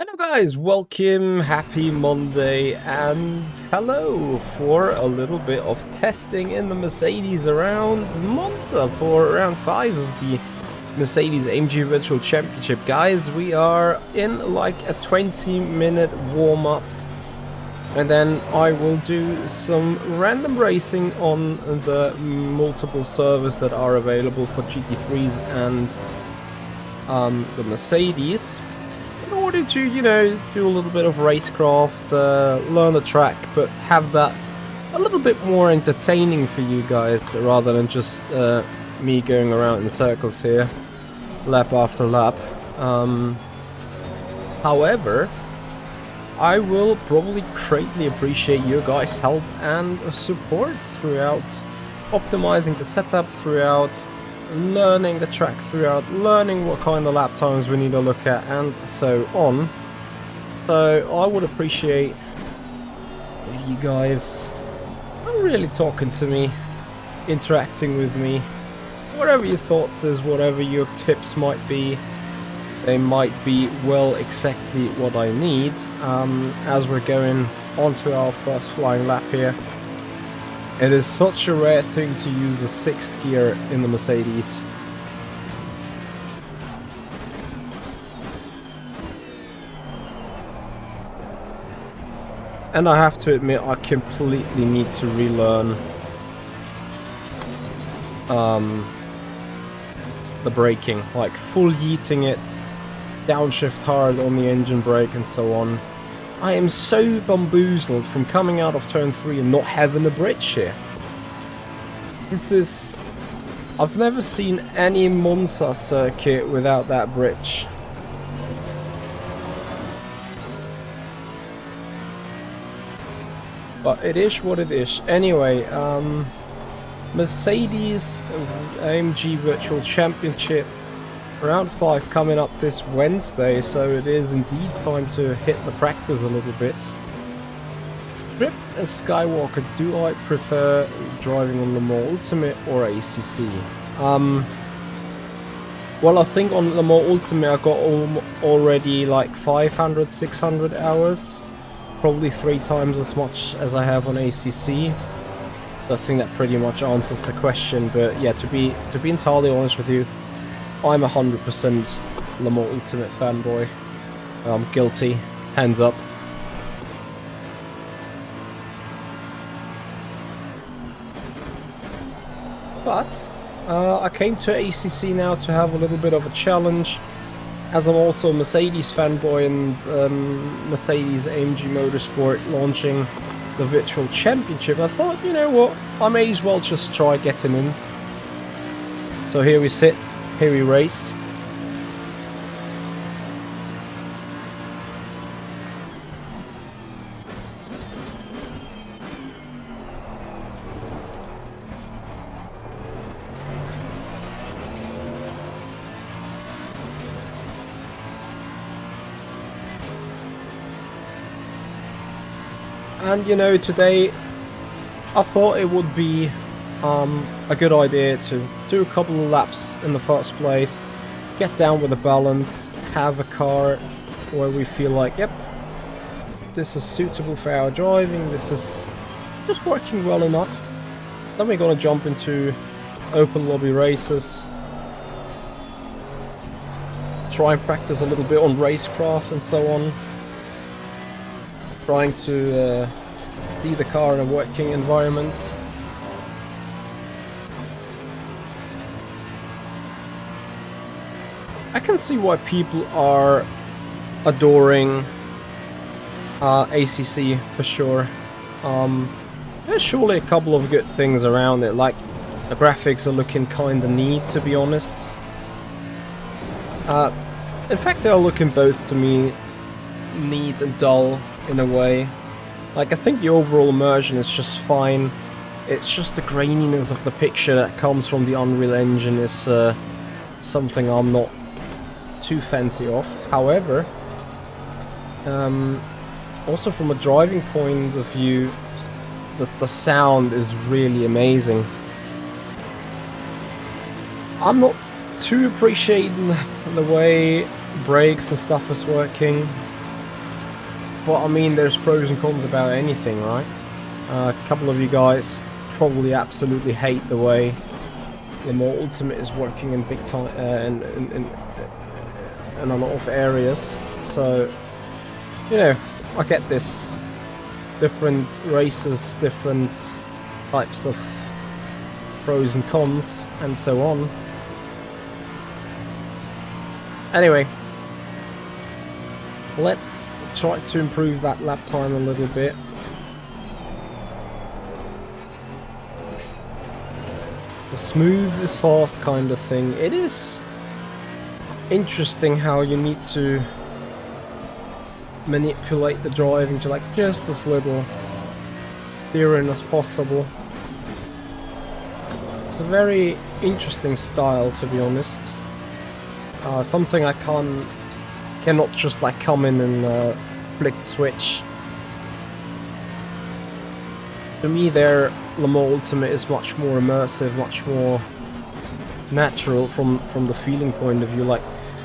Hello guys, welcome, happy Monday, and hello for a little bit of testing in the Mercedes around Monza for round 5 of the Mercedes AMG Virtual Championship. Guys, we are in like a 20-minute warm-up, and then I will do some random racing on the multiple servers that are available for GT3s and the Mercedes. In order to, you know, do a little bit of racecraft, learn the track, but have that a little bit more entertaining for you guys, rather than just me going around in circles here, lap after lap. However, I will probably greatly appreciate your guys' help and support throughout optimizing the setup, throughout learning the track, throughout learning what kind of lap times we need to look at, and so on. So I would appreciate if you guys are really talking to me, interacting with me, whatever your thoughts is, whatever your tips might be. They might be well exactly what I need as we're going on to our first flying lap here. It is such a rare thing to use a 6th gear in the Mercedes. And I have to admit, I completely need to relearn the braking, like full yeeting it, downshift hard on the engine brake and so on. I am so bamboozled from coming out of turn 3 and not having a bridge here. This is... I've never seen any Monza circuit without that bridge. But it is what it is. Anyway, Mercedes AMG Virtual Championship. Round 5 coming up this Wednesday, so it is indeed time to hit the practice a little bit. Trip as Skywalker, do I prefer driving on Le Mans Ultimate or ACC? Well, I think on Le Mans Ultimate I got already like 500, 600 hours. Probably 3 times as much as I have on ACC. So I think that pretty much answers the question, but yeah, to be entirely honest with you, I'm 100% Le Mans Ultimate fanboy. I'm guilty. Hands up. But I came to ACC now to have a little bit of a challenge, as I'm also a Mercedes fanboy and Mercedes AMG Motorsport launching the Virtual Championship. I thought, you know what, I may as well just try getting in. So here we sit. Here we race. And you know, today I thought it would be a good idea to do a couple of laps in the first place, get down with a balance, have a car where we feel like, yep, this is suitable for our driving, this is just working well enough. Then we're gonna jump into open lobby races, try and practice a little bit on racecraft and so on, trying to lead the car in a working environment. I can see why people are adoring ACC for sure. There's surely a couple of good things around it, like the graphics are looking kinda neat, to be honest. In fact, they're looking both to me neat and dull in a way. Like, I think the overall immersion is just fine. It's just the graininess of the picture that comes from the Unreal Engine is something I'm not too fancy of. However, also from a driving point of view, the sound is really amazing. I'm not too appreciating the way brakes and stuff is working. But I mean, there's pros and cons about anything, right? A couple of you guys probably absolutely hate the way Le Mans Ultimate is working in big time in a lot of areas. So, you know, I get this. Different races, different types of pros and cons, and so on. Anyway, let's try to improve that lap time a little bit. The smooth is fast kind of thing. It is interesting how you need to manipulate the driving to like just as little steering as possible. It's a very interesting style, to be honest. Something I cannot just like come in and flick the switch. To me, their Le Mans Ultimate is much more immersive, much more natural from the feeling point of view. Like,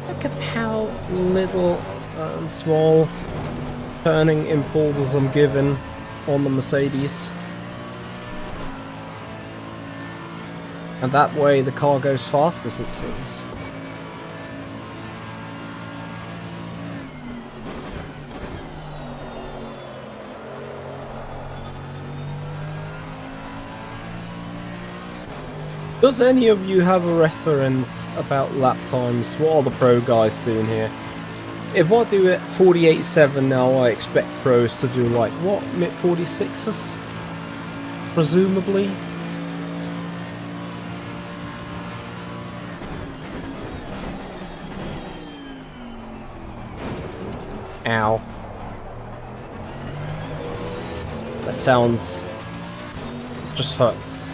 look at how little and small turning impulses I'm given on the Mercedes, and that way the car goes fastest, it seems. Does any of you have a reference about lap times? What are the pro guys doing here? If I do it 48.7 now, I expect pros to do like, what, mid-46s? Presumably? Ow. That sounds... just hurts.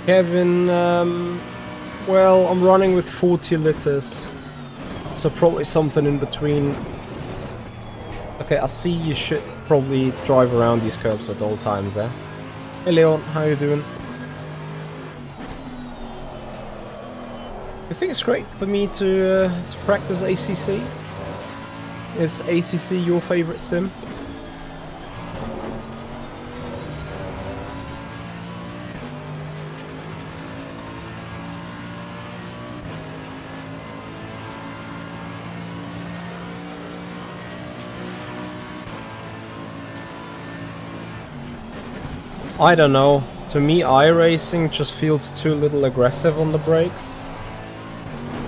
Kevin, well, I'm running with 40 liters, so probably something in between. Okay, I see you should probably drive around these curves at all times, eh? Hey Leon, how you doing? You think it's great for me to practice ACC? Is ACC your favorite sim? I don't know. To me, iRacing just feels too little aggressive on the brakes.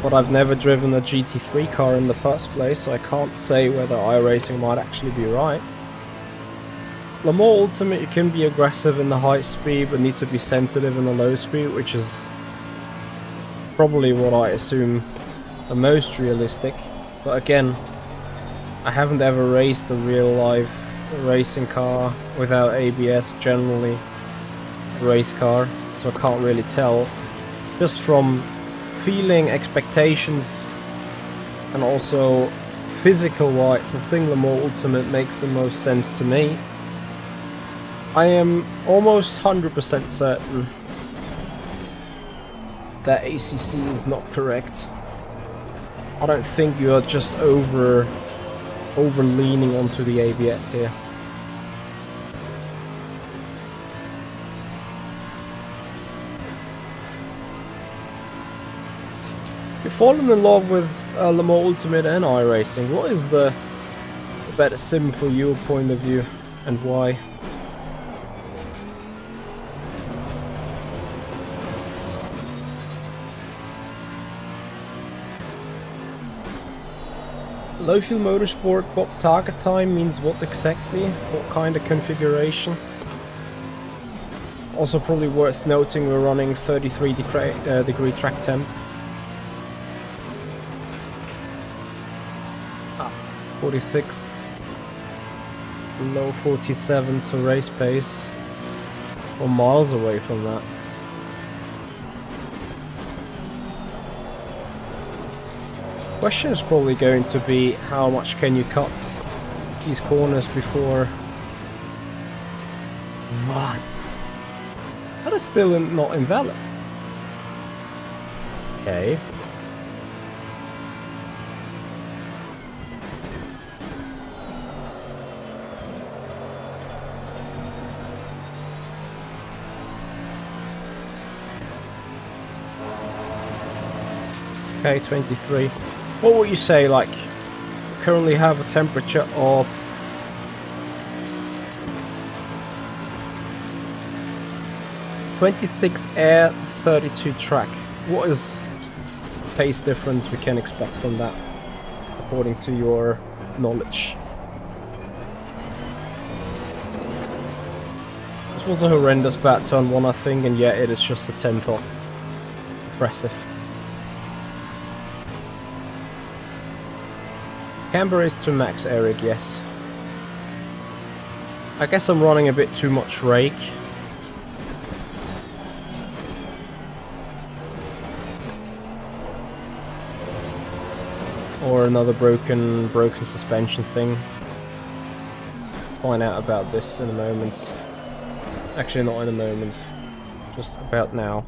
But I've never driven a GT3 car in the first place, so I can't say whether iRacing might actually be right. Le Mans Ultimate, you can be aggressive in the high speed, but need to be sensitive in the low speed, which is probably what I assume the most realistic. But again, I haven't ever raced a real life racing car without ABS, generally a race car, so I can't really tell. Just from feeling, expectations, and also physical wise, I think Le Mans Ultimate makes the most sense to me. I am almost 100% certain that ACC is not correct. I don't think you are just over leaning onto the ABS here. You've fallen in love with Le Mans Ultimate and iRacing. What is the better sim for your point of view, and why? Low fuel motorsport, what target time means what exactly? What kind of configuration? Also probably worth noting we're running 33 degree track temp. 46, low 47s for race pace. We're miles away from that. Question is probably going to be how much can you cut these corners before... What? That is still not invalid. Okay. Okay, 23. What would you say, like, currently have a temperature of 26 air, 32 track. What is pace difference we can expect from that, according to your knowledge? This was a horrendous bad turn 1, I think, and yet it is just a 10th off. Impressive. Camber is to max, Eric, yes. I guess I'm running a bit too much rake. Or another broken suspension thing. Find out about this in a moment. Actually, not in a moment. Just about now.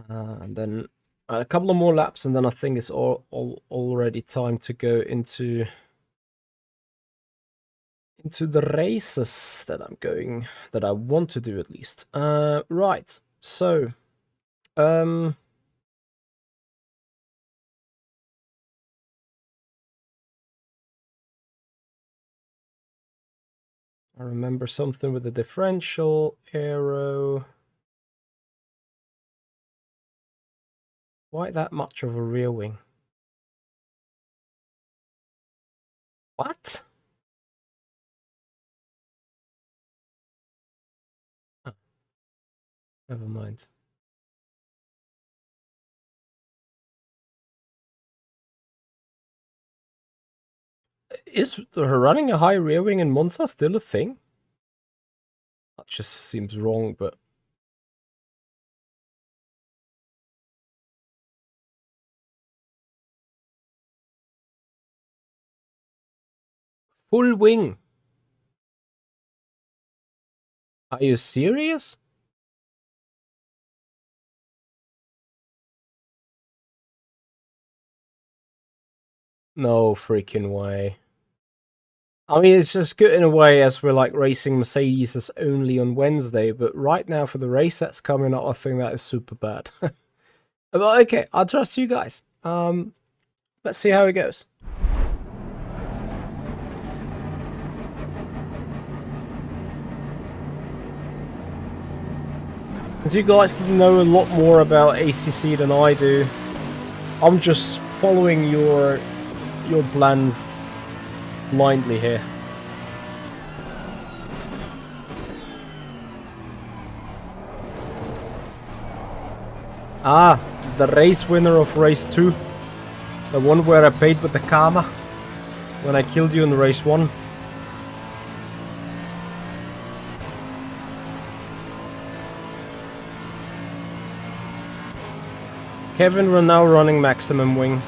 And then a couple of more laps, and then I think it's already time to go into the races that I want to do at least. Right. So, I remember something with the differential aero. Why that much of a rear wing? What? Oh, never mind. Is running a high rear wing in Monza still a thing? That just seems wrong, but... Full wing! Are you serious? No freaking way. I mean, it's just good in a way as we're like racing Mercedes only on Wednesday, but right now for the race that's coming up, I think that is super bad. But okay, I'll trust you guys. Let's see how it goes. Since you guys know a lot more about ACC than I do, I'm just following your plans blindly here. Ah, the race winner of race 2. The one where I paid with the karma when I killed you in race 1. Kevin, we're now running maximum wing.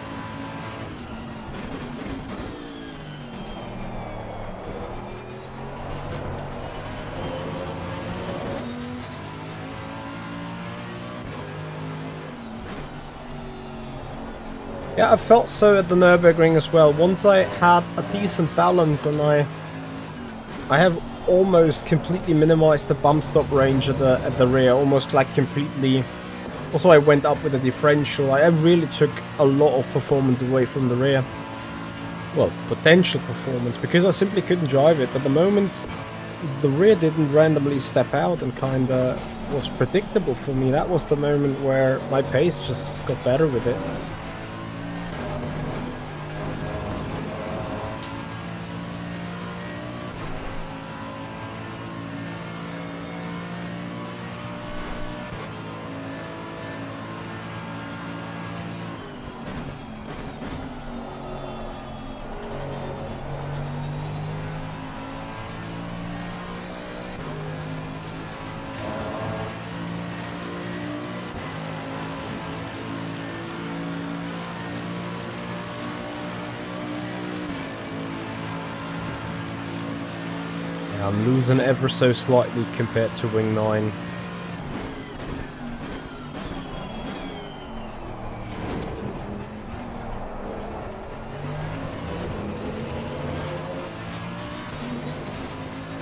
Yeah, I felt so at the Nürburgring as well. Once I had a decent balance and I have almost completely minimized the bump stop range at the rear, almost like completely. Also, I went up with the differential. I really took a lot of performance away from the rear. Well, potential performance, because I simply couldn't drive it. But the moment the rear didn't randomly step out and kinda was predictable for me, that was the moment where my pace just got better with it. I'm losing ever so slightly compared to Wing 9.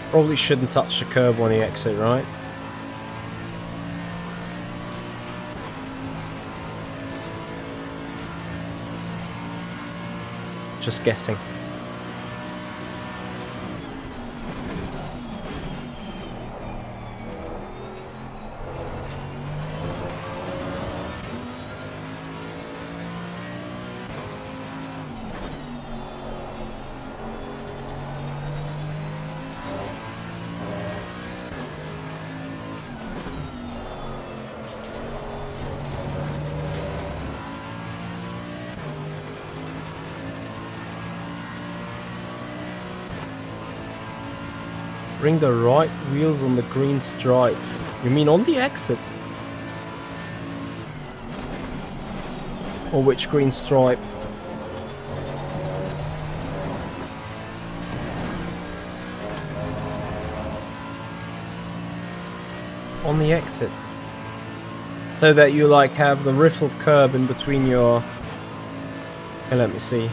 Probably shouldn't touch the curb on the exit, right? Just guessing. Bring the right wheels on the green stripe. You mean on the exit? Or which green stripe? On the exit. So that you like have the riffled curb in between your... Okay, let me see.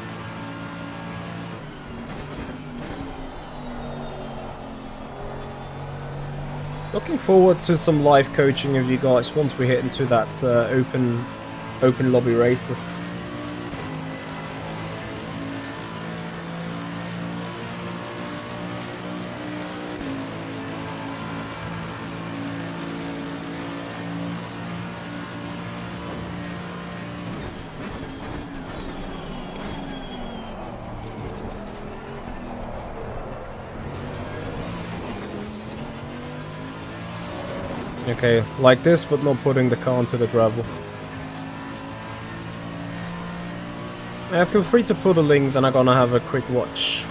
Looking forward to some live coaching of you guys once we hit into that open lobby races. Okay, like this, but not putting the car onto the gravel. Yeah, feel free to put a link, then I'm gonna have a quick watch.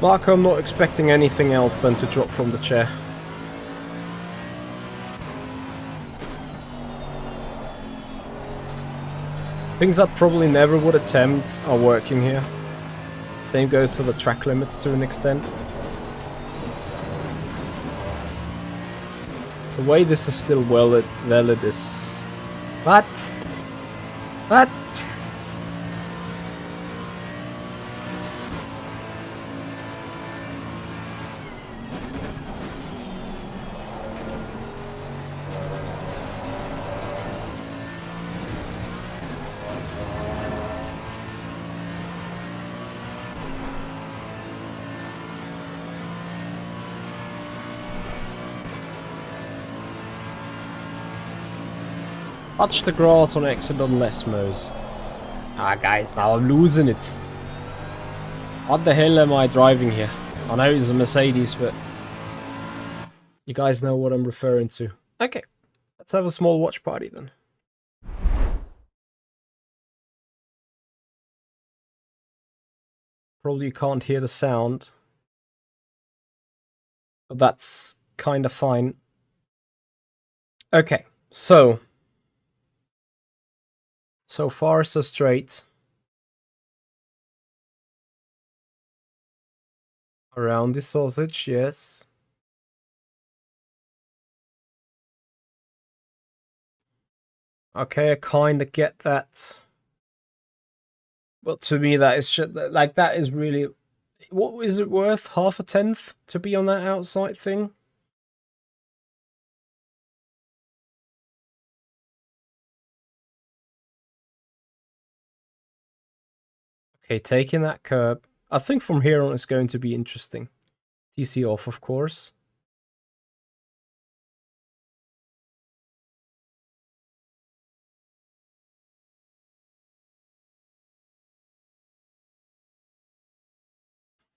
Marco, I'm not expecting anything else than to drop from the chair. Things I probably never would attempt are working here. Same goes for the track limits to an extent. The way this is still valid is... What? What? Touch the grass on exit on Lesmos. Ah, guys, now I'm losing it. What the hell am I driving here? I know it's a Mercedes, but you guys know what I'm referring to. Okay, let's have a small watch party then. Probably you can't hear the sound, but that's kind of fine. Okay, so far so straight. Around the sausage, yes. Okay, I kind of get that. But to me, that is shit. Like, that is really... What is it worth? Half a tenth to be on that outside thing? Okay, taking that curb. I think from here on it's going to be interesting. TC off, of course.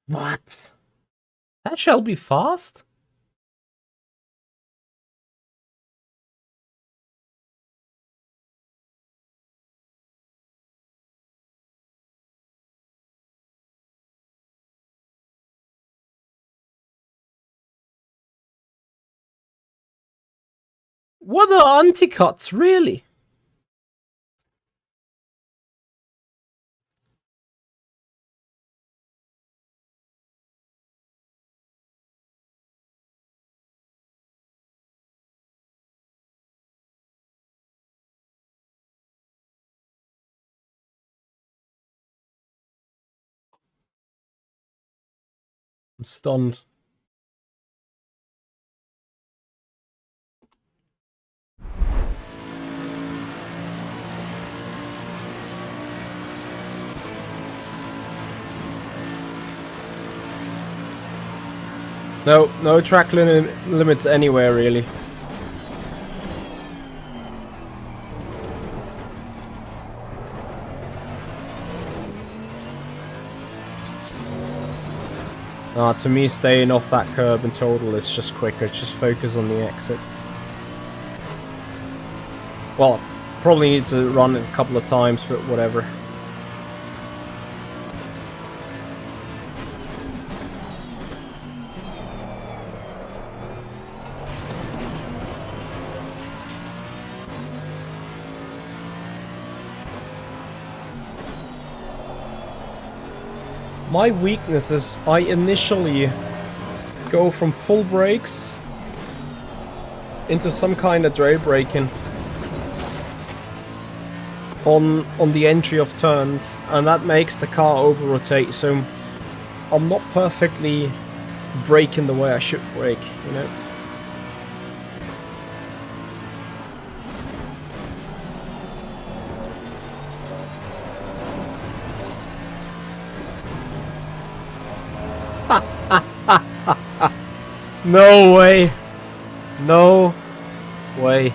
What? That shall be fast? What are anti-cuts, really? I'm stunned. No track limits anywhere, really. To me, staying off that curb in total is just quicker. Just focus on the exit. Well, probably need to run it a couple of times, but whatever. My weakness is I initially go from full brakes into some kind of dry braking on the entry of turns, and that makes the car over rotate, so I'm not perfectly braking the way I should brake, you know. No way. No way.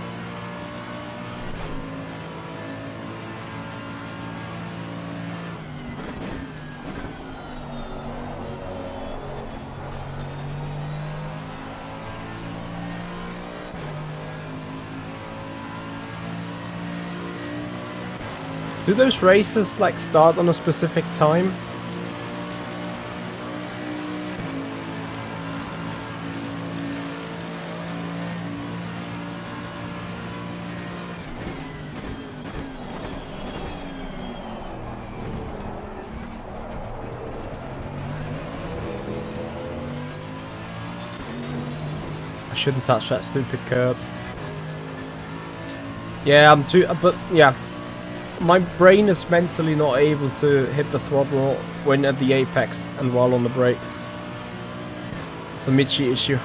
Do those races like start on a specific time? Shouldn't touch that stupid curb. Yeah, I'm too, but yeah, my brain is mentally not able to hit the throttle when at the apex and while on the brakes. It's a Michi issue.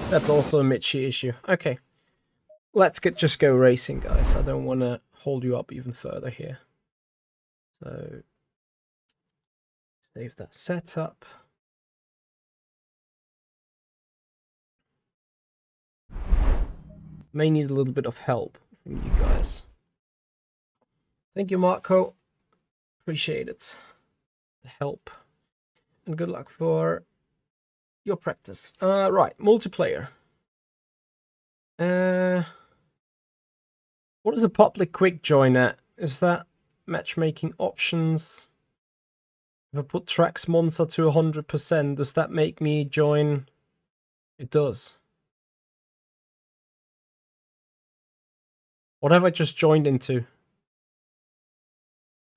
That's also a Michi issue. Okay, let's just go racing, guys. I don't want to hold you up even further here. So save that setup. May need a little bit of help from you guys. Thank you, Marco. Appreciate it. The help. And good luck for your practice. Right, multiplayer. What is a public quick join at? Is that matchmaking options? If I put tracks Monza to 100%, does that make me join? It does. What have I just joined into?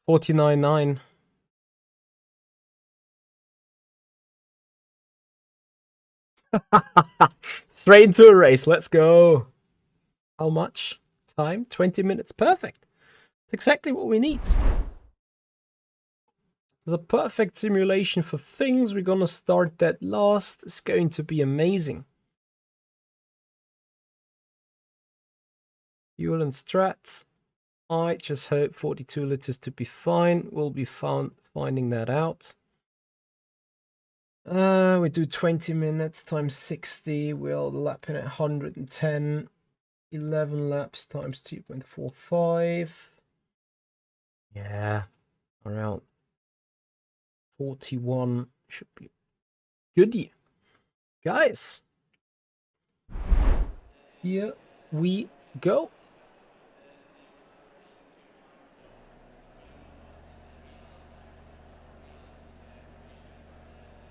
49.9. Straight into a race. Let's go. How much time? 20 minutes. Perfect. It's exactly what we need. There's a perfect simulation for things. We're gonna start that last. It's going to be amazing. Fuel and strats. I just hope 42 liters to be fine. We'll be finding that out. We do 20 minutes times 60. We'll lap in at 110. 11 laps times 2.45. Yeah, around 41 should be good. Guys, here we go.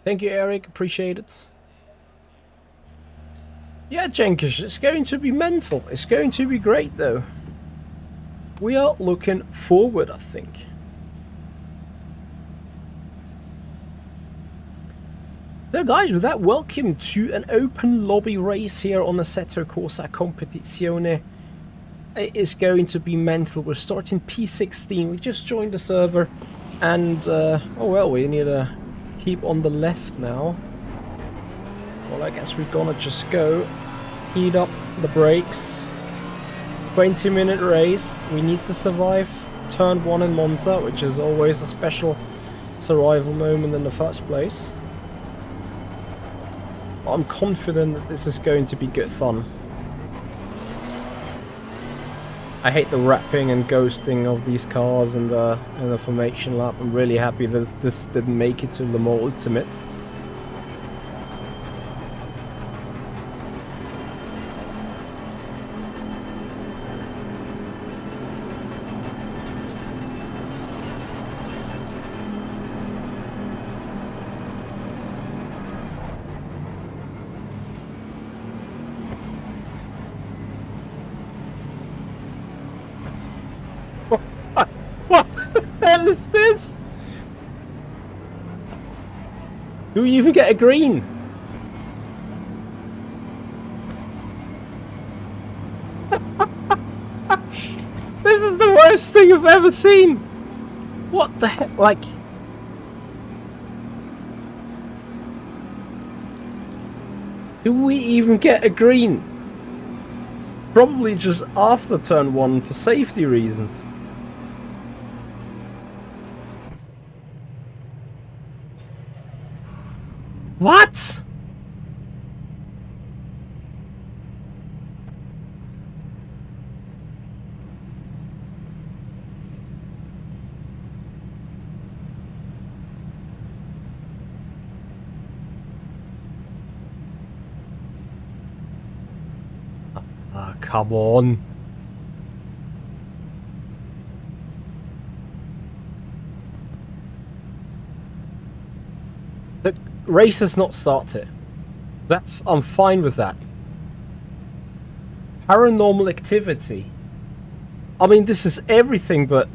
Thank you, Eric. Appreciate it. Yeah, Jenkins, it's going to be mental. It's going to be great, though. We are looking forward, I think. So guys, with that, welcome to an open lobby race here on Assetto Corsa Competizione. It is going to be mental. We're starting P16. We just joined the server, and oh well, we need to keep on the left now. Well, I guess we're gonna just go heat up the brakes. 20-minute race. We need to survive turn 1 in Monza, which is always a special survival moment in the first place. I'm confident that this is going to be good fun. I hate the wrapping and ghosting of these cars in the formation lap. I'm really happy that this didn't make it to Le Mans Ultimate. What the hell is this? Do we even get a green? This is the worst thing I've ever seen. What the heck? Like, do we even get a green? Probably just after turn 1 for safety reasons. What? Ah, come on. The race has not started. I'm fine with that. Paranormal activity. I mean, this is everything but...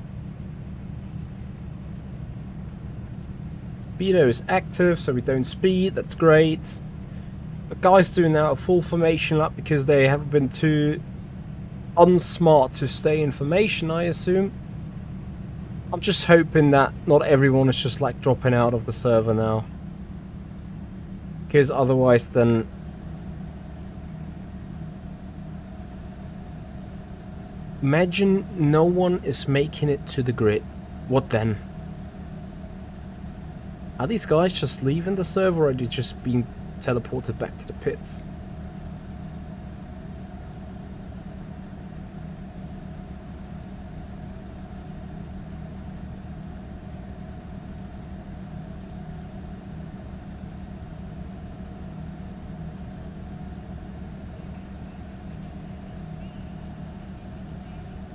Speedo is active, so we don't speed. That's great. The guys doing now a full formation lap because they have been too unsmart to stay in formation, I assume. I'm just hoping that not everyone is just like dropping out of the server now. Because otherwise then... Imagine no one is making it to the grid. What then? Are these guys just leaving the server, or are they just being teleported back to the pits?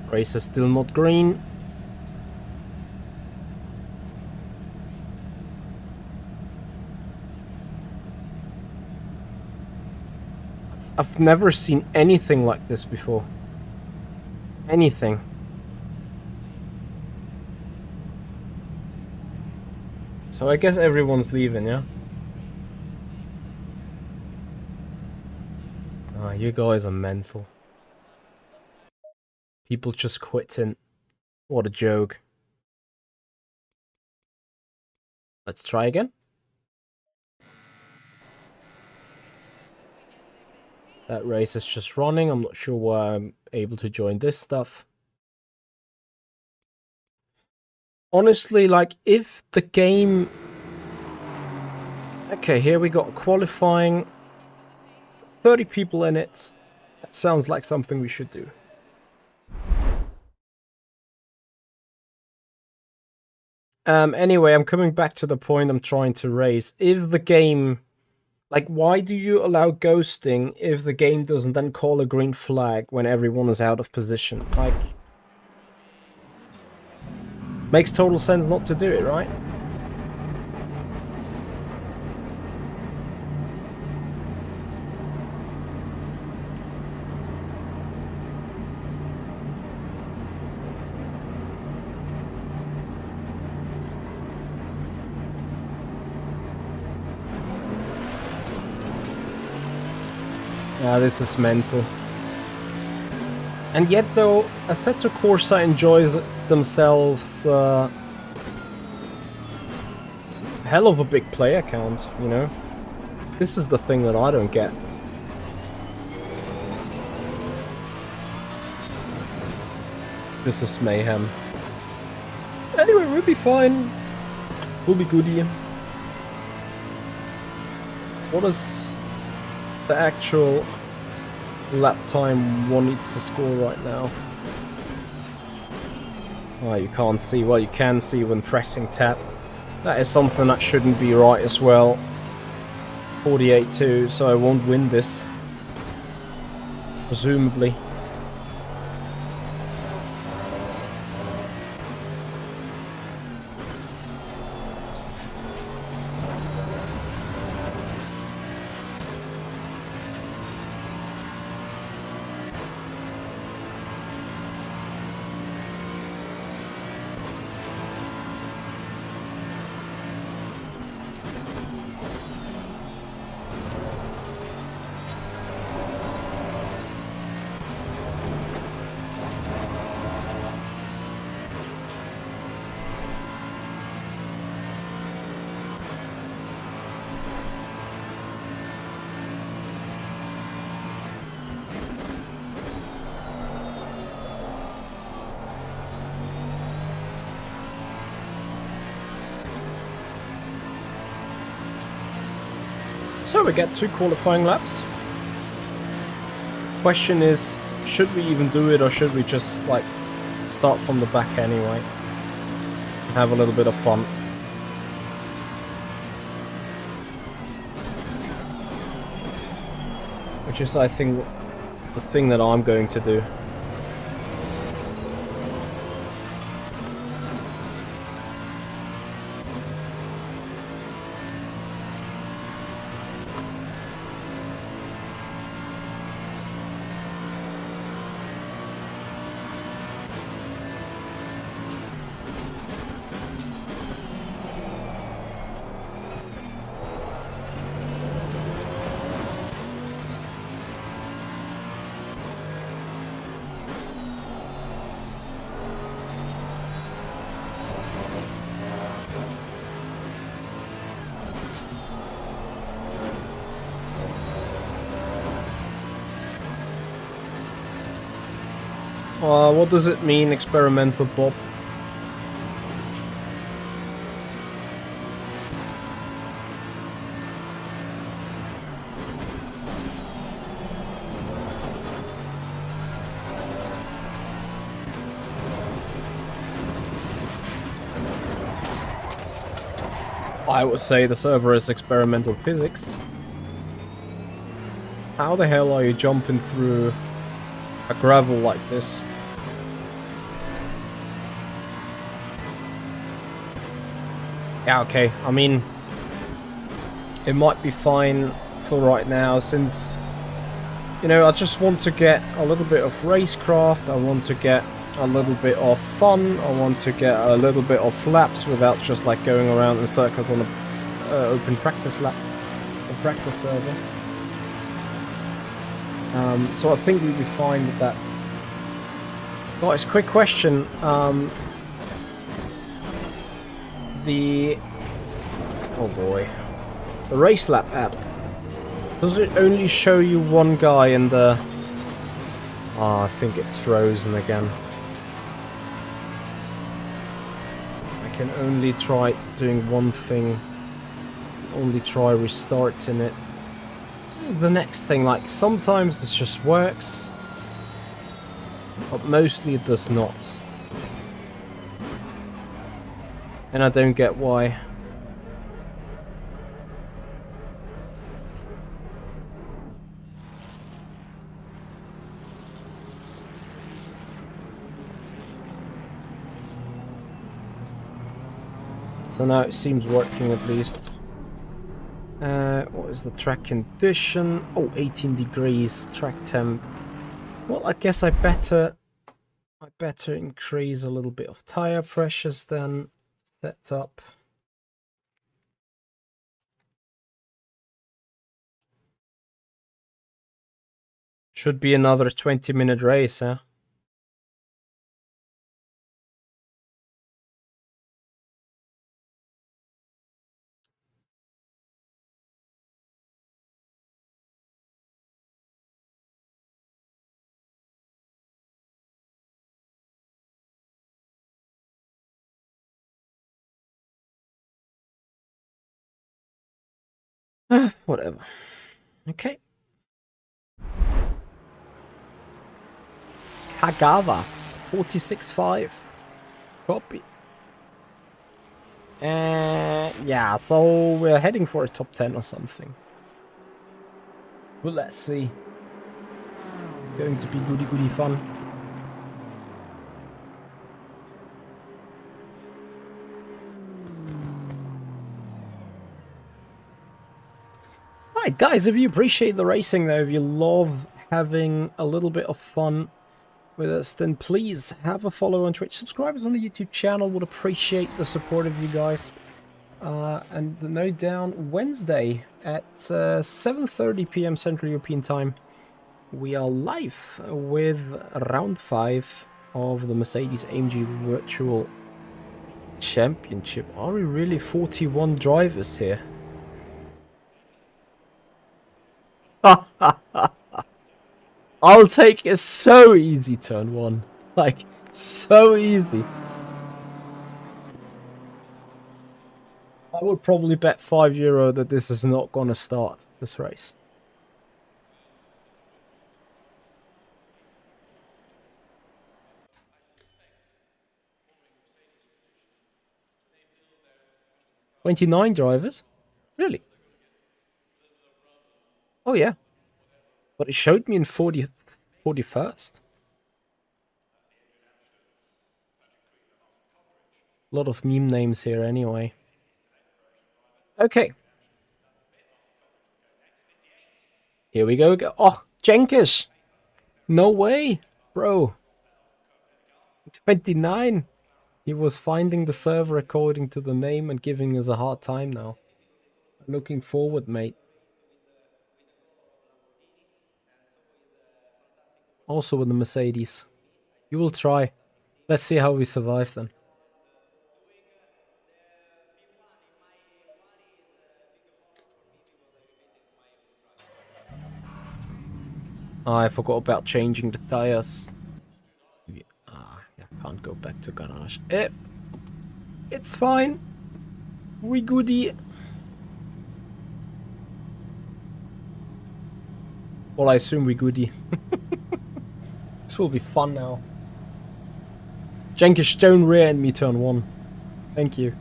Race is still not green. I've never seen anything like this before. Anything. So I guess everyone's leaving, yeah? Ah, you guys are mental. People just quitting. What a joke. Let's try again. That race is just running. I'm not sure why I'm able to join this stuff. Honestly, like, if the game... Okay, here we got qualifying. 30 people in it. That sounds like something we should do. Anyway, I'm coming back to the point I'm trying to raise. If the game... Like, why do you allow ghosting if the game doesn't then call a green flag when everyone is out of position? Like... Makes total sense not to do it, right? This is mental. And yet though, Assetto Corsa enjoys themselves a hell of a big player count, you know? This is the thing that I don't get. This is mayhem. Anyway, we'll be fine. We'll be goody. What is the actual lap time one needs to score right now? Oh, you can't see. Well, you can see when pressing tab. That is something that shouldn't be right as well. 48-2, so I won't win this. Presumably. So we get 2 qualifying laps. Question is, should we even do it or should we just like start from the back anyway? Have a little bit of fun. Which is, I think, the thing that I'm going to do. What does it mean, experimental Bob? I would say the server is experimental physics. How the hell are you jumping through a gravel like this? Yeah, okay, I mean, it might be fine for right now since, you know, I just want to get a little bit of racecraft, I want to get a little bit of fun, I want to get a little bit of laps without just like going around in circles on an open practice lap, or practice server. So I think we'll be fine with that. Guys, quick question. Oh boy. The race lap app. Does it only show you one guy in the... Oh, I think it's frozen again. I can only try doing one thing. Only try restarting it. This is the next thing, like sometimes this just works, but mostly it does not. And I don't get why. So now it seems working at least. What is the track condition? Oh, 18 degrees, track temp. Well, I guess I better increase a little bit of tire pressures then. Set up. Should be another 20-minute race, huh? Whatever. Okay. Kagawa, 46.5. Copy. Yeah, so we're heading for a top 10 or something. Well, let's see. It's going to be goody fun. Right, guys, if you appreciate the racing though, if you love having a little bit of fun with us, then please have a follow on Twitch. Subscribers on the YouTube channel would appreciate the support of you guys. And note down, Wednesday at 7:30 p.m. Central European Time, we are live with round 5 of the Mercedes AMG Virtual Championship. Are we really 41 drivers here? I'll take it so easy, turn 1. Like, so easy. I would probably bet €5 that this is not gonna start, this race. $29 drivers? Really? Oh yeah. But it showed me in 41st. A lot of meme names here anyway. Okay. Here we go. Oh, Jenkins! No way, bro. 29. He was finding the server according to the name and giving us a hard time now. Looking forward, mate. Also with the Mercedes. You will try. Let's see how we survive then. Oh, I forgot about changing the tires. I can't go back to garage. It's fine. We goody. Well, I assume we goody. This will be fun now. Jenkins, don't rear-end me turn 1. Thank you.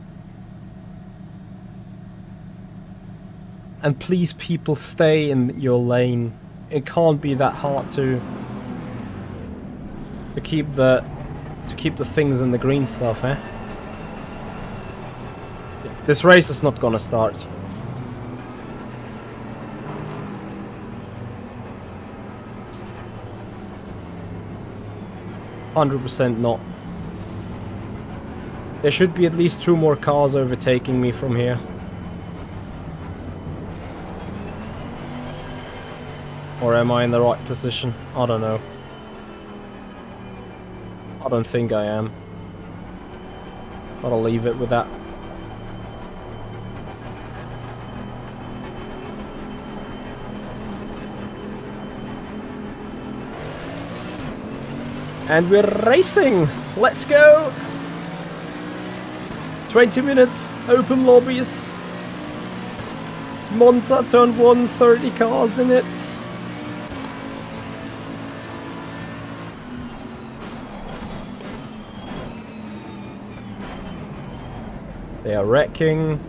And please, people, stay in your lane. It can't be that hard to keep the things in the green stuff, eh? This race is not gonna start. %100% not. There should be at least 2 more cars overtaking me from here. Or am I in the right position? I don't know. I don't think I am. But I'll leave it with that. And we're racing! Let's go! 20 minutes, open lobbies. Monza, turn 1, 30 cars in it. They are wrecking.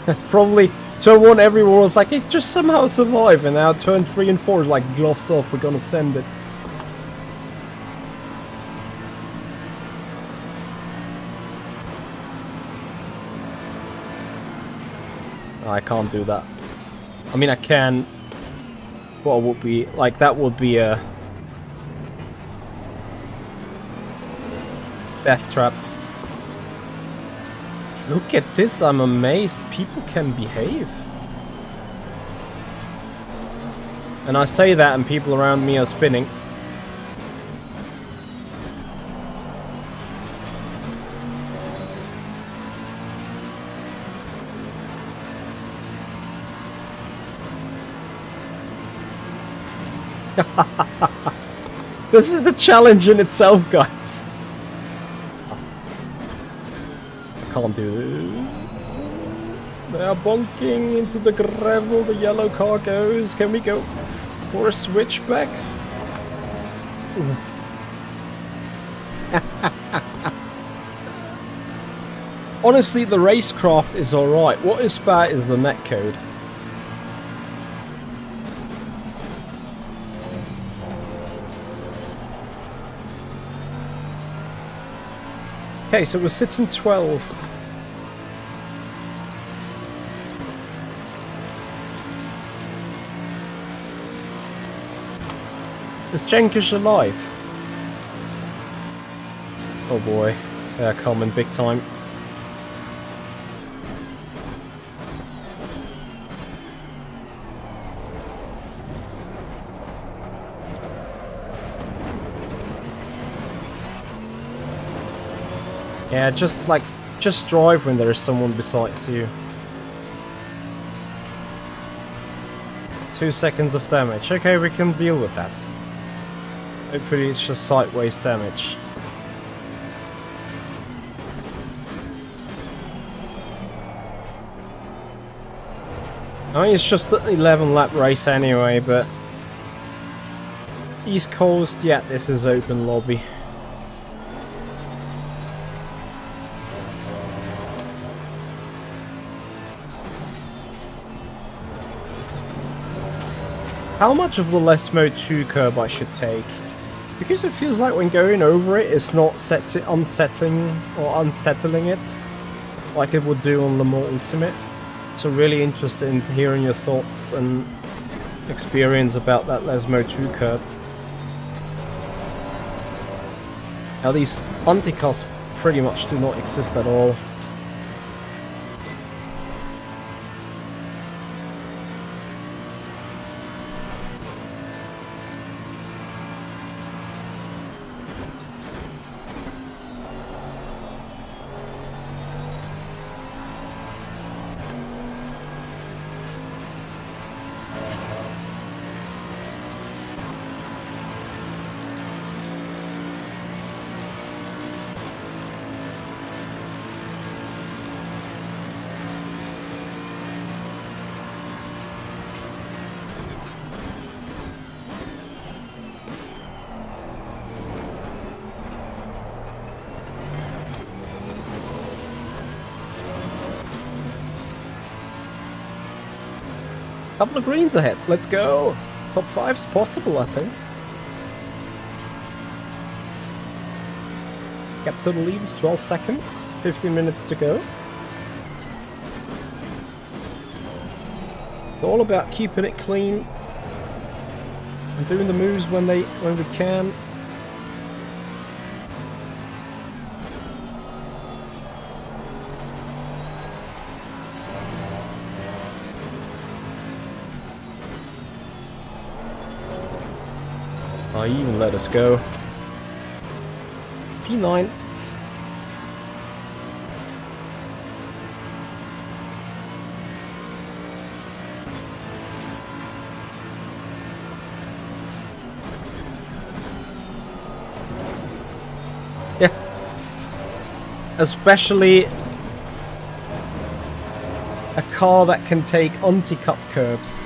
That's probably turn 1 everyone was like, it just somehow survive, and now turn 3 and 4 is like gloves off, we're gonna send it. I can't do that. I mean, I can. What would be like, that would be a death trap. Look at this, I'm amazed. People can behave. And I say that and people around me are spinning. This is the challenge in itself, guys. I can't do it. They are bonking into the gravel. The yellow car goes. Can we go for a switchback? Honestly, the racecraft is alright. What is bad is the netcode. Okay, so we're sitting 12th. Is Cengiz alive? Oh boy, they're coming big time. Yeah, just drive when there's someone besides you. 2 seconds of damage. Okay, we can deal with that. Hopefully it's just sideways damage. I mean, it's just an 11 lap race anyway, but East Coast, yeah, this is open lobby. How much of the less mode 2 curb I should take? Because it feels like when going over it, it's not unsettling it like it would do on Le Mans Ultimate. So really interested in hearing your thoughts and experience about that less mode 2 curb. Now these anti-cuts pretty much do not exist at all. Couple of greens ahead. Let's go. Top 5's possible, I think. Captain leads 12 seconds. 15 minutes to go. It's all about keeping it clean and doing the moves when we can. Oh, you even let us go. P9. Yeah. Especially a car that can take anti-cut curbs.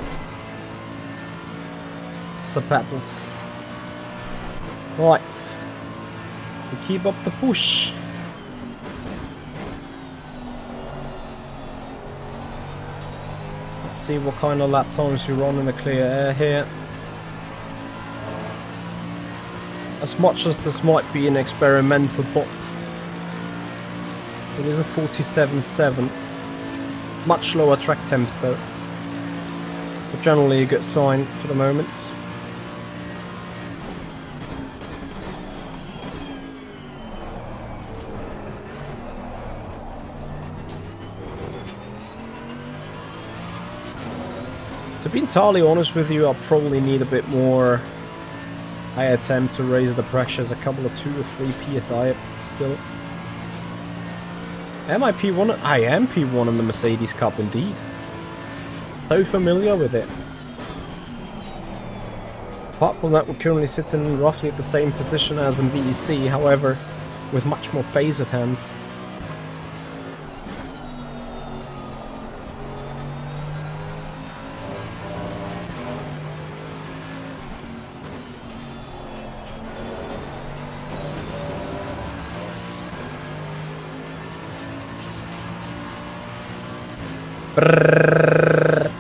Sabattles. Right, we keep up the push. Let's see what kind of lap times we run in the clear air here. As much as this might be an experimental bop, it is a 47.7. Much lower track temps though, but generally a good sign for the moment. To be entirely honest with you, I'll probably need a bit more. I attempt to raise the pressures a couple of 2 or 3 psi still. Am I P1? I am P1 in the Mercedes Cup indeed. So familiar with it. Apart from that, we're currently sitting roughly at the same position as in VEC, however, with much more pace at hands. Brrrr.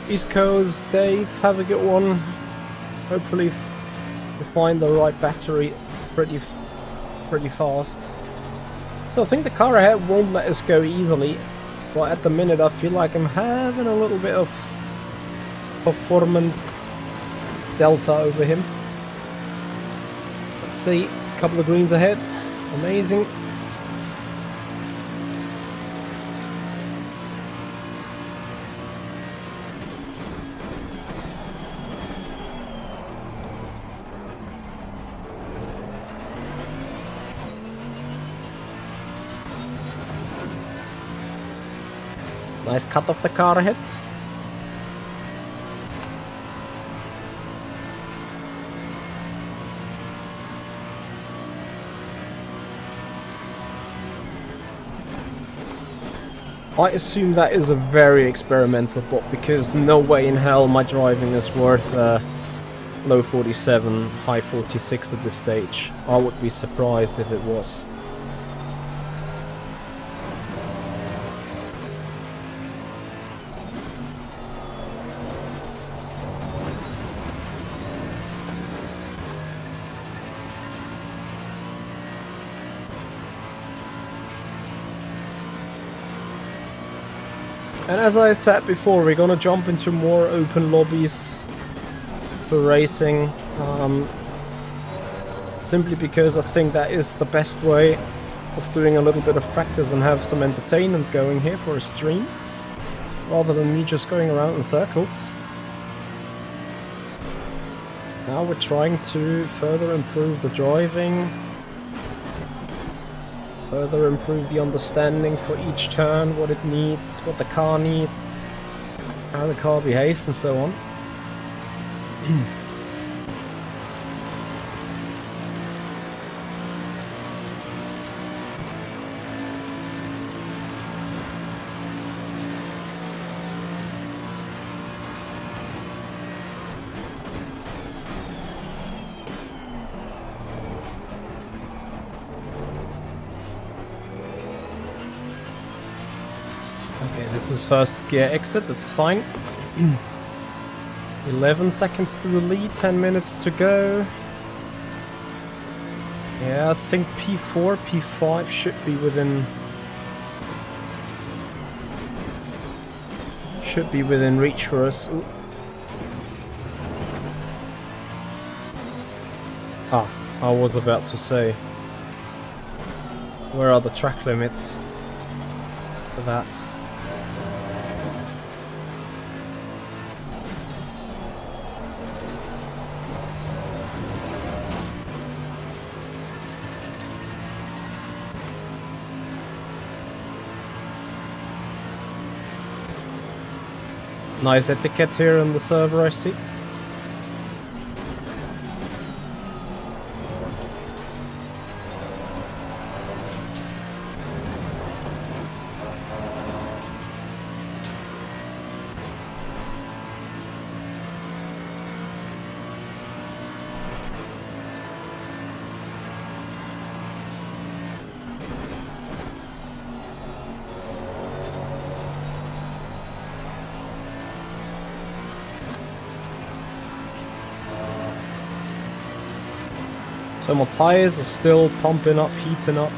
East Coast, Dave, have a good one. Hopefully we find the right battery pretty fast. So I think the car ahead won't let us go easily, but at the minute I feel like I'm having a little bit of performance delta over him. Let's see, a couple of greens ahead, amazing. Nice cut off the car ahead. I assume that is a very experimental bot, because no way in hell my driving is worth low 47, high 46 at this stage. I would be surprised if it was. And as I said before, we're gonna jump into more open lobbies for racing, simply because I think that is the best way of doing a little bit of practice and have some entertainment going here for a stream, rather than me just going around in circles. Now we're trying to further improve the driving, further improve the understanding for each turn, what it needs, what the car needs, how the car behaves, and so on. Okay, this is first gear exit, that's fine. 11 seconds to the lead, 10 minutes to go. Yeah, I think P4, P5 should be within reach for us. Ooh. Ah, I was about to say, where are the track limits for that? Nice etiquette here on the server, I see. So my tires are still pumping up, heating up.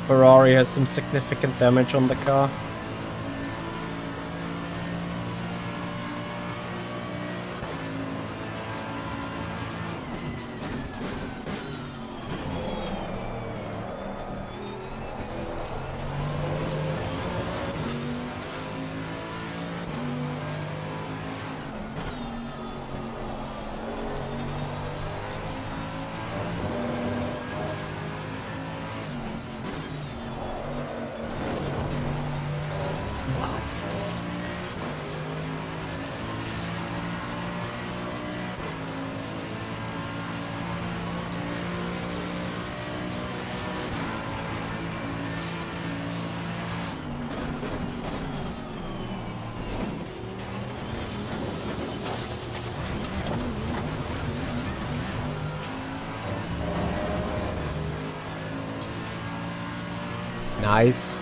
Ferrari has some significant damage on the car. Nice.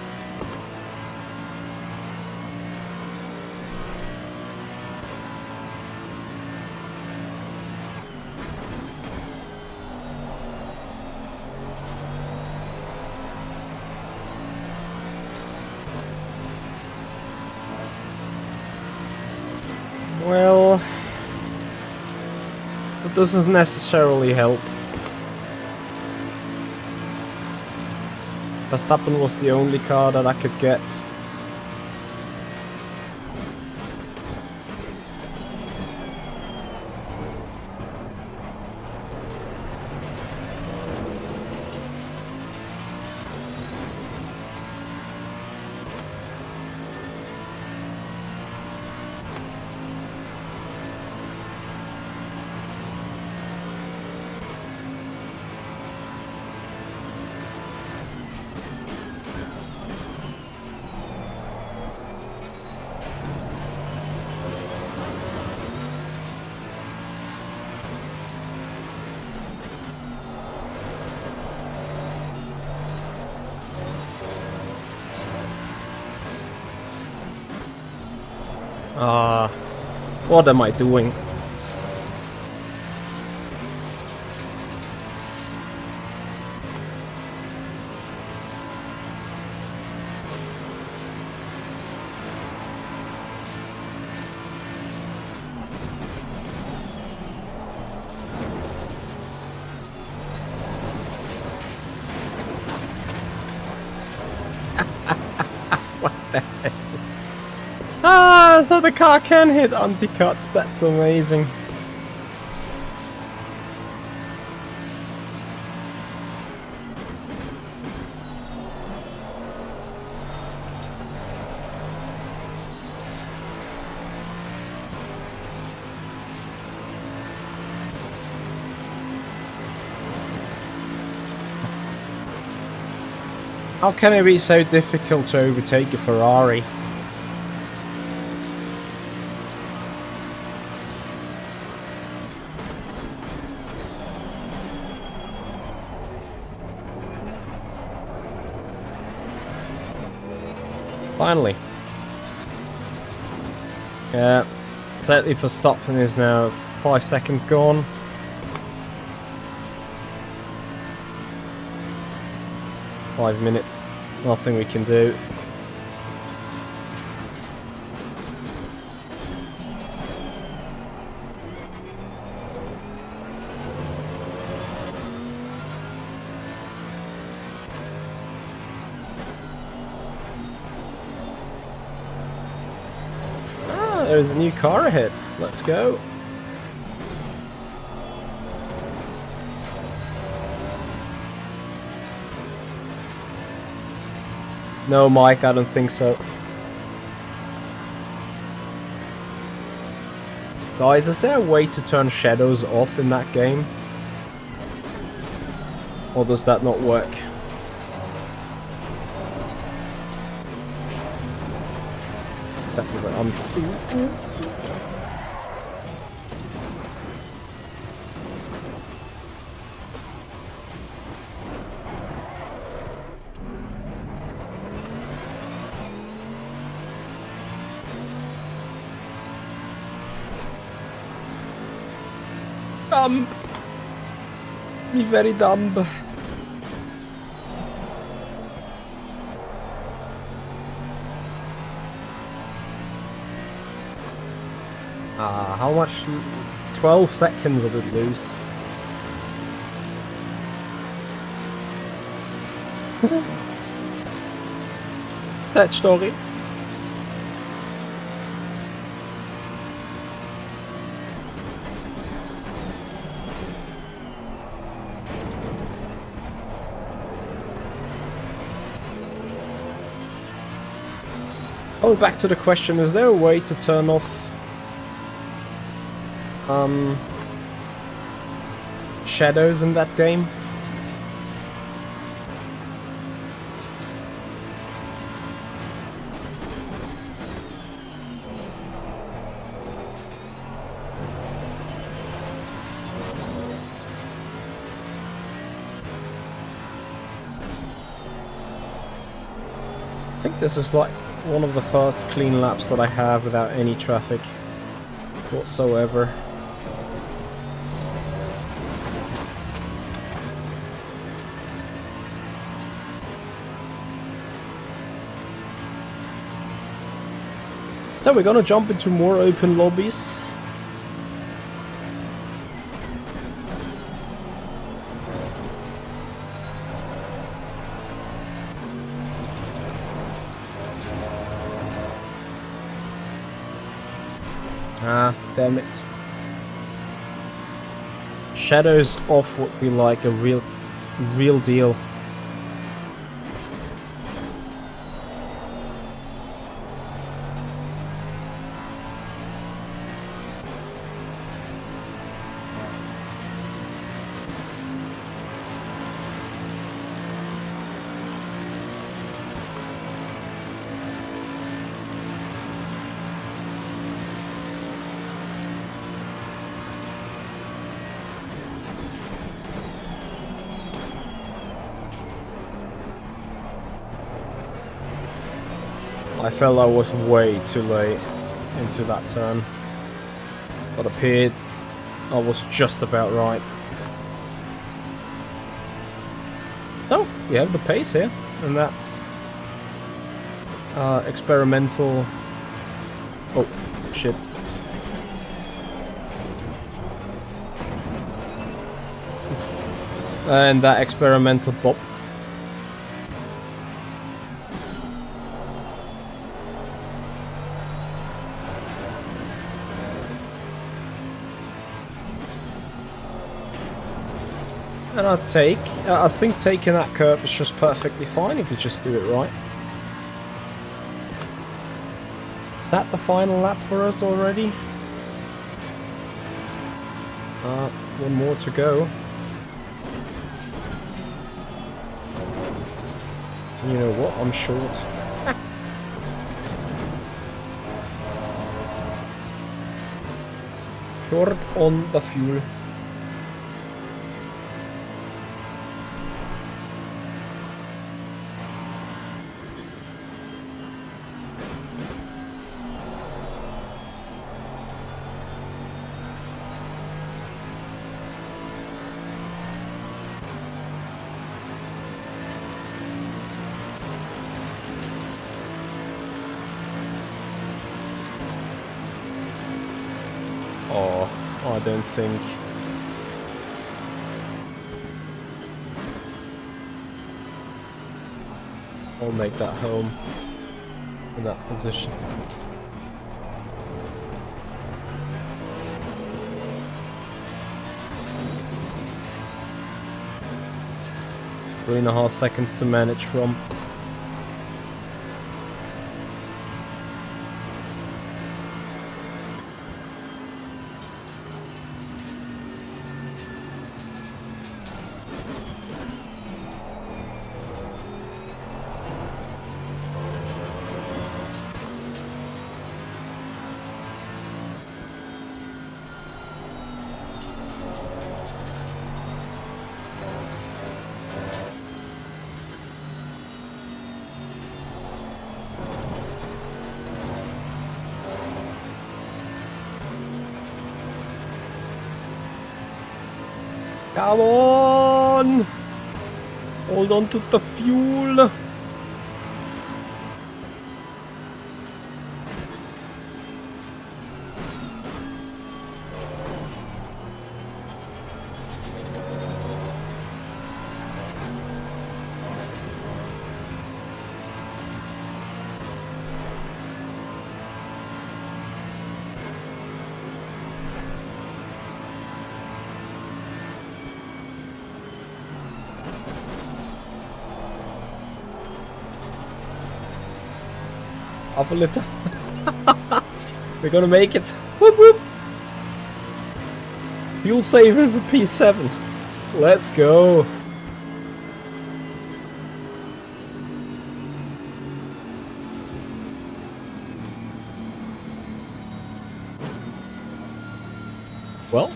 Well, that doesn't necessarily help. Verstappen was the only car that I could get. What am I doing? What the heck? Ah, so the car can hit anti-cuts, that's amazing. How can it be so difficult to overtake a Ferrari? Finally. Yeah, sadly for Verstappen is now 5 seconds gone. Five minutes, nothing we can do. There's a new car ahead. Let's go. No, Mike, I don't think so. Guys, is there a way to turn shadows off in that game? Or does that not work? That was dumb. Me very dumb. How much? 12 seconds I did lose. That story. Oh, back to the question, is there a way to turn off shadows in that game? I think this is like one of the first clean laps that I have without any traffic whatsoever. So we're gonna jump into more open lobbies. Ah, damn it. Shadows off would be like a real deal. I felt I was way too late into that turn, but appeared I was just about right. So we have the pace here, and that's experimental. Oh shit! And that experimental bop. And I think taking that curve is just perfectly fine if you just do it right. Is that the final lap for us already? One more to go. You know what? I'm short. Short on the fuel. Oh, I don't think. I'll make that home in that position. Three and a half seconds to manage from. Come on! Hold on to the fuel! Half a liter. We're gonna make it. Whoop whoop. Fuel saving for P7. Let's go. Well,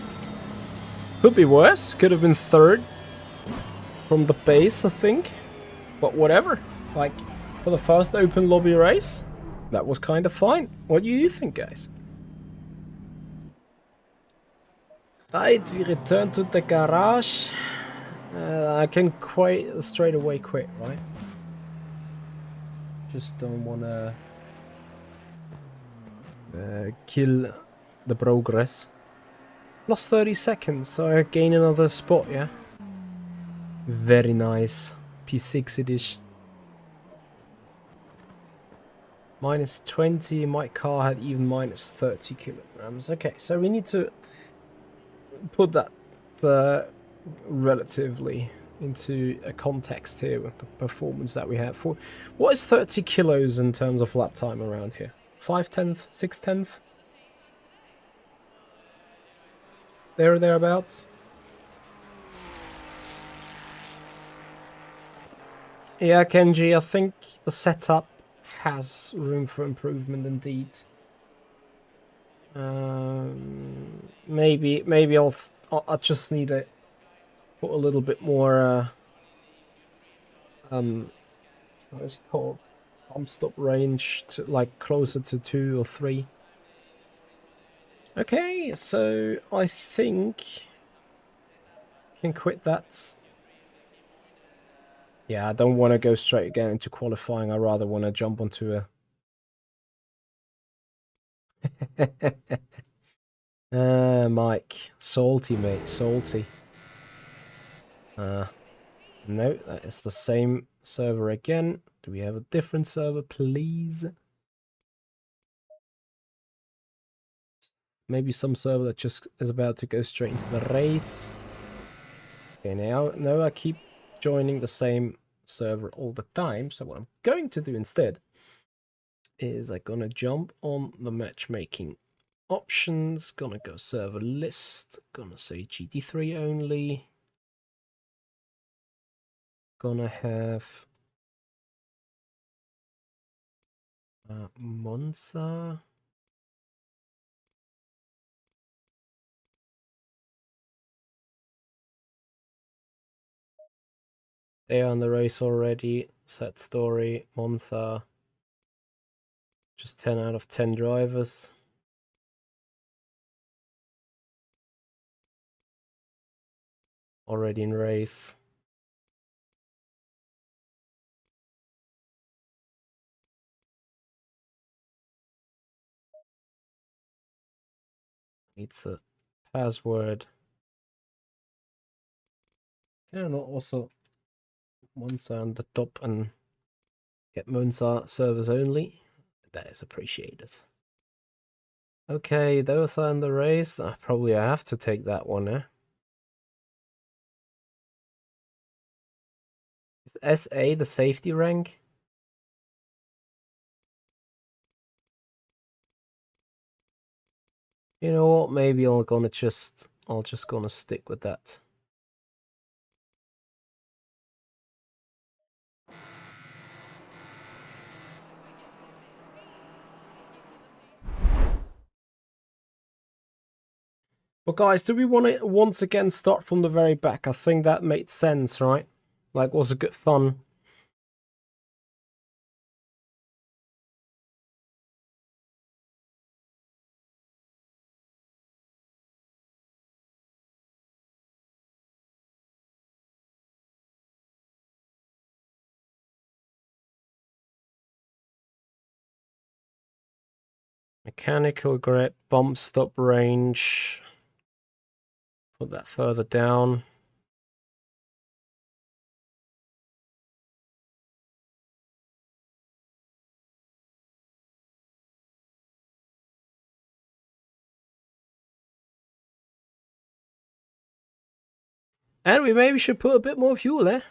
could be worse. Could have been third from the base, I think. But whatever. Like, for the first open lobby race, that was kind of fine. What do you think, guys? Right, we return to the garage. I can quite straight away quit, right? Just don't wanna kill the progress. Lost 30 seconds, so I gain another spot, yeah? Very nice. P6 edition. Minus 20, my car had even minus 30 kilograms. Okay, so we need to put that relatively into a context here with the performance that we have. For what is 30 kilos in terms of lap time around here? 5/10, 6/10? There or thereabouts. Yeah, Kenji, I think the setup has room for improvement indeed. Maybe I'll just need to put a little bit more what is it called? Pump stop range to like closer to 2 or 3. Okay, so I think I can quit that. Yeah, I don't want to go straight again into qualifying. I rather want to jump onto a Mike. Salty, mate. Salty. No, that is the same server again. Do we have a different server, please? Maybe some server that just is about to go straight into the race. Okay, now I keep joining the same server all the time. So what I'm going to do instead is I'm gonna jump on the matchmaking options, gonna go server list, gonna say GT3 only, gonna have Monza. They are on the race already. Set story, Monza. Just 10 out of 10 drivers. Already in race. It's a password. Can I not also Monza on the top and get Monza servers only? That is appreciated. Okay, those are in the race. Probably I have to take that one, eh? Is SA the safety rank? You know what? Maybe I'll just gonna stick with that. But guys, do we want to once again start from the very back? I think that made sense, right? Like, was a good fun. Mechanical grip, bump stop range. Put that further down. And we maybe should put a bit more fuel there.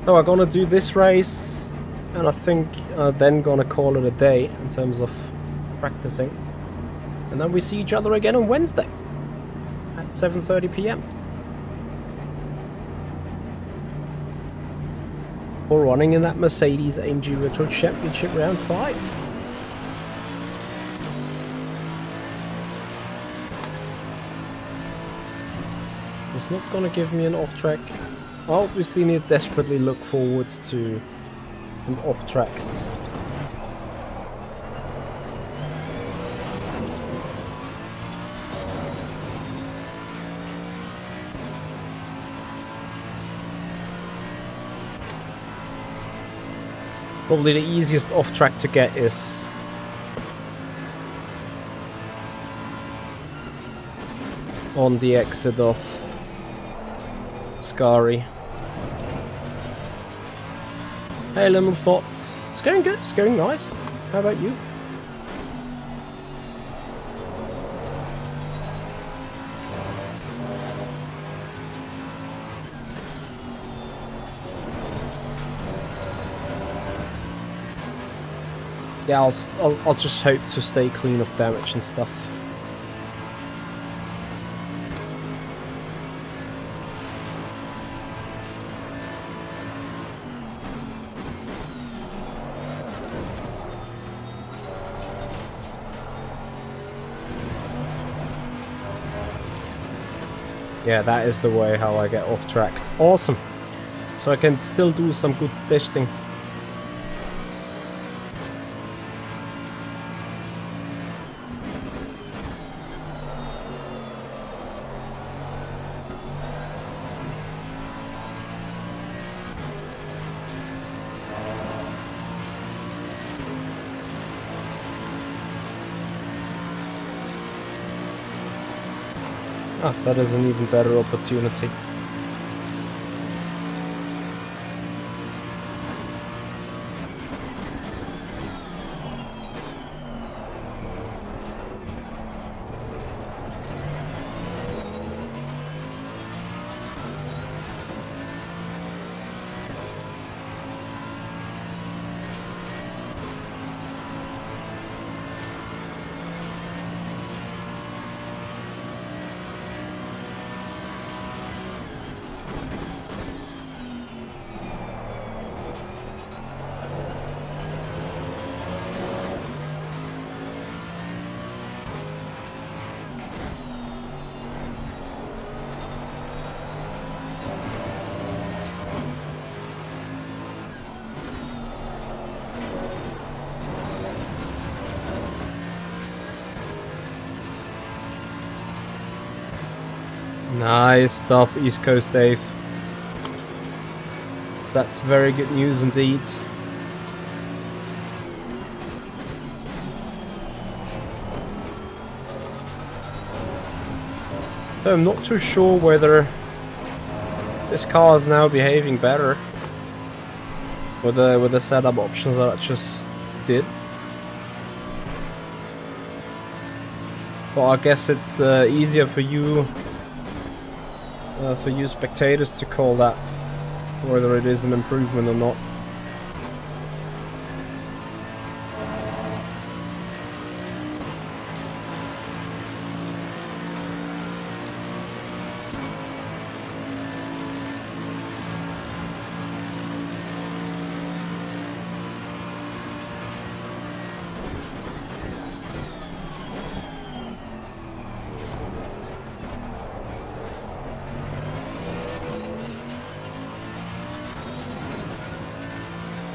So I'm gonna do this race, and I think then gonna call it a day in terms of practicing. And then we see each other again on Wednesday at 7:30 p.m. for running in that Mercedes AMG Virtual Championship round 5. So it's not gonna give me an off track. I obviously need to desperately look forward to some off tracks. Probably the easiest off track to get is on the exit of Scari. Hey, Lemon Thoughts. It's going good, it's going nice. How about you? Yeah, I'll just hope to stay clean of damage and stuff. Yeah, that is the way how I get off tracks. Awesome. So I can still do some good testing. Ah, that is an even better opportunity. Nice stuff, East Coast Dave. That's very good news indeed. So I'm not too sure whether this car is now behaving better with the setup options that I just did. But I guess it's easier for you spectators to call that, whether it is an improvement or not.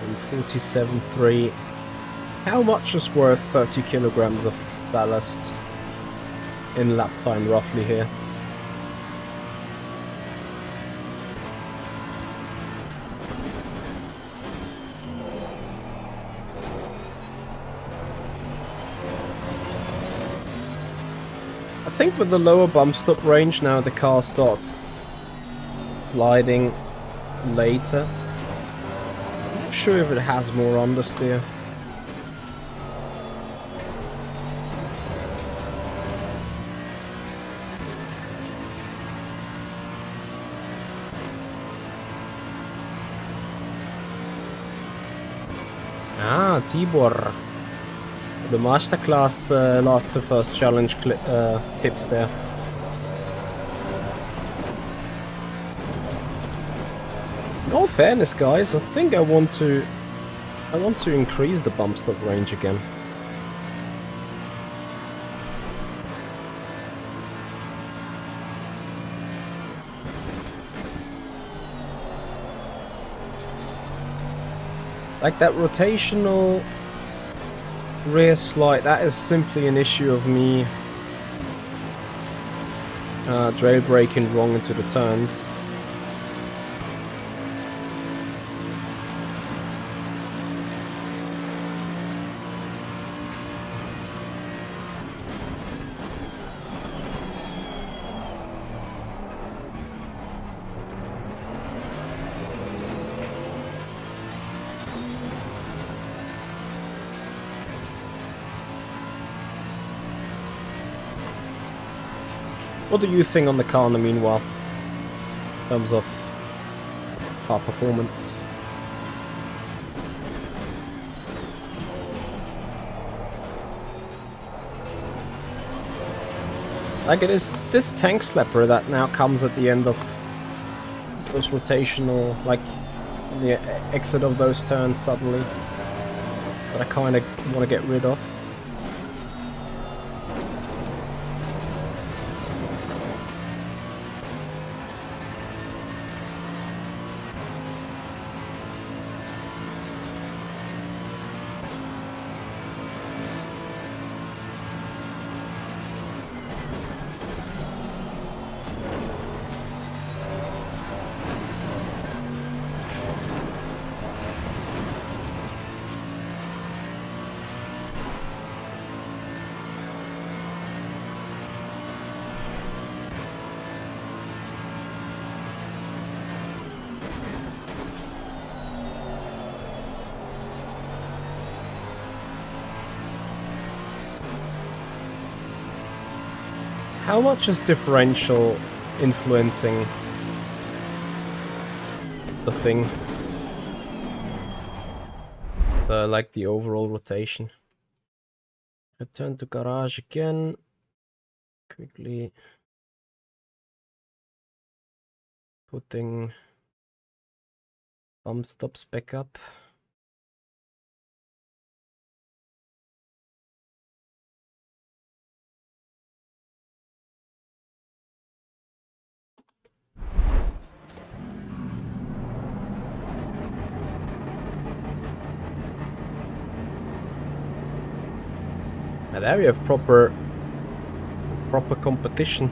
And 47.3. How much is worth 30 kilograms of ballast in lap time roughly here? I think with the lower bump stop range now the car starts gliding later. I'm not sure if it has more understeer. Ah, Tibor. The masterclass last to first challenge tips there. In all fairness, guys, I think I want to increase the bump stop range again. Like that rotational rear slide, that is simply an issue of me trail braking wrong into the turns. What do you think on the car in the meanwhile, in terms of car performance? Like, it is this tank slapper that now comes at the end of those rotational, like the exit of those turns suddenly, that I kind of want to get rid of. How much is differential influencing the thing? The overall rotation. Return to garage again. Quickly putting bump stops back up. Now there we have proper competition.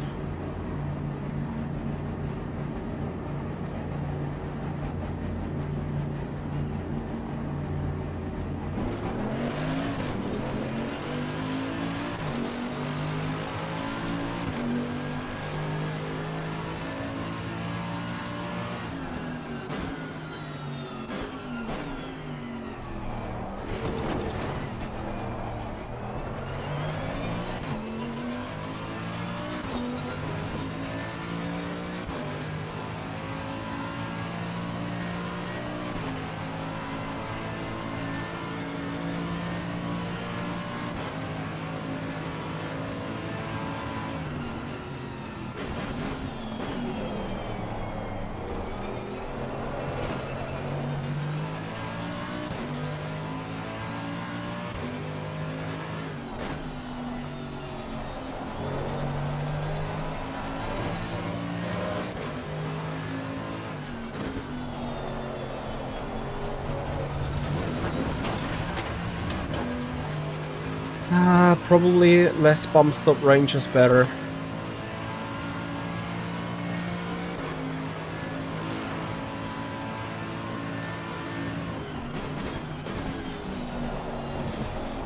Probably less bump stop range is better.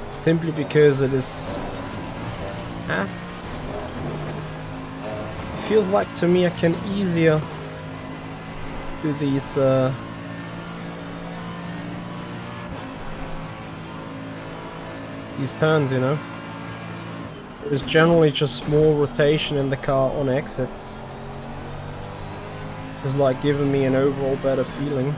Simply because it is... It feels like to me I can easier do these turns, you know. There's generally just more rotation in the car on exits. It's like giving me an overall better feeling.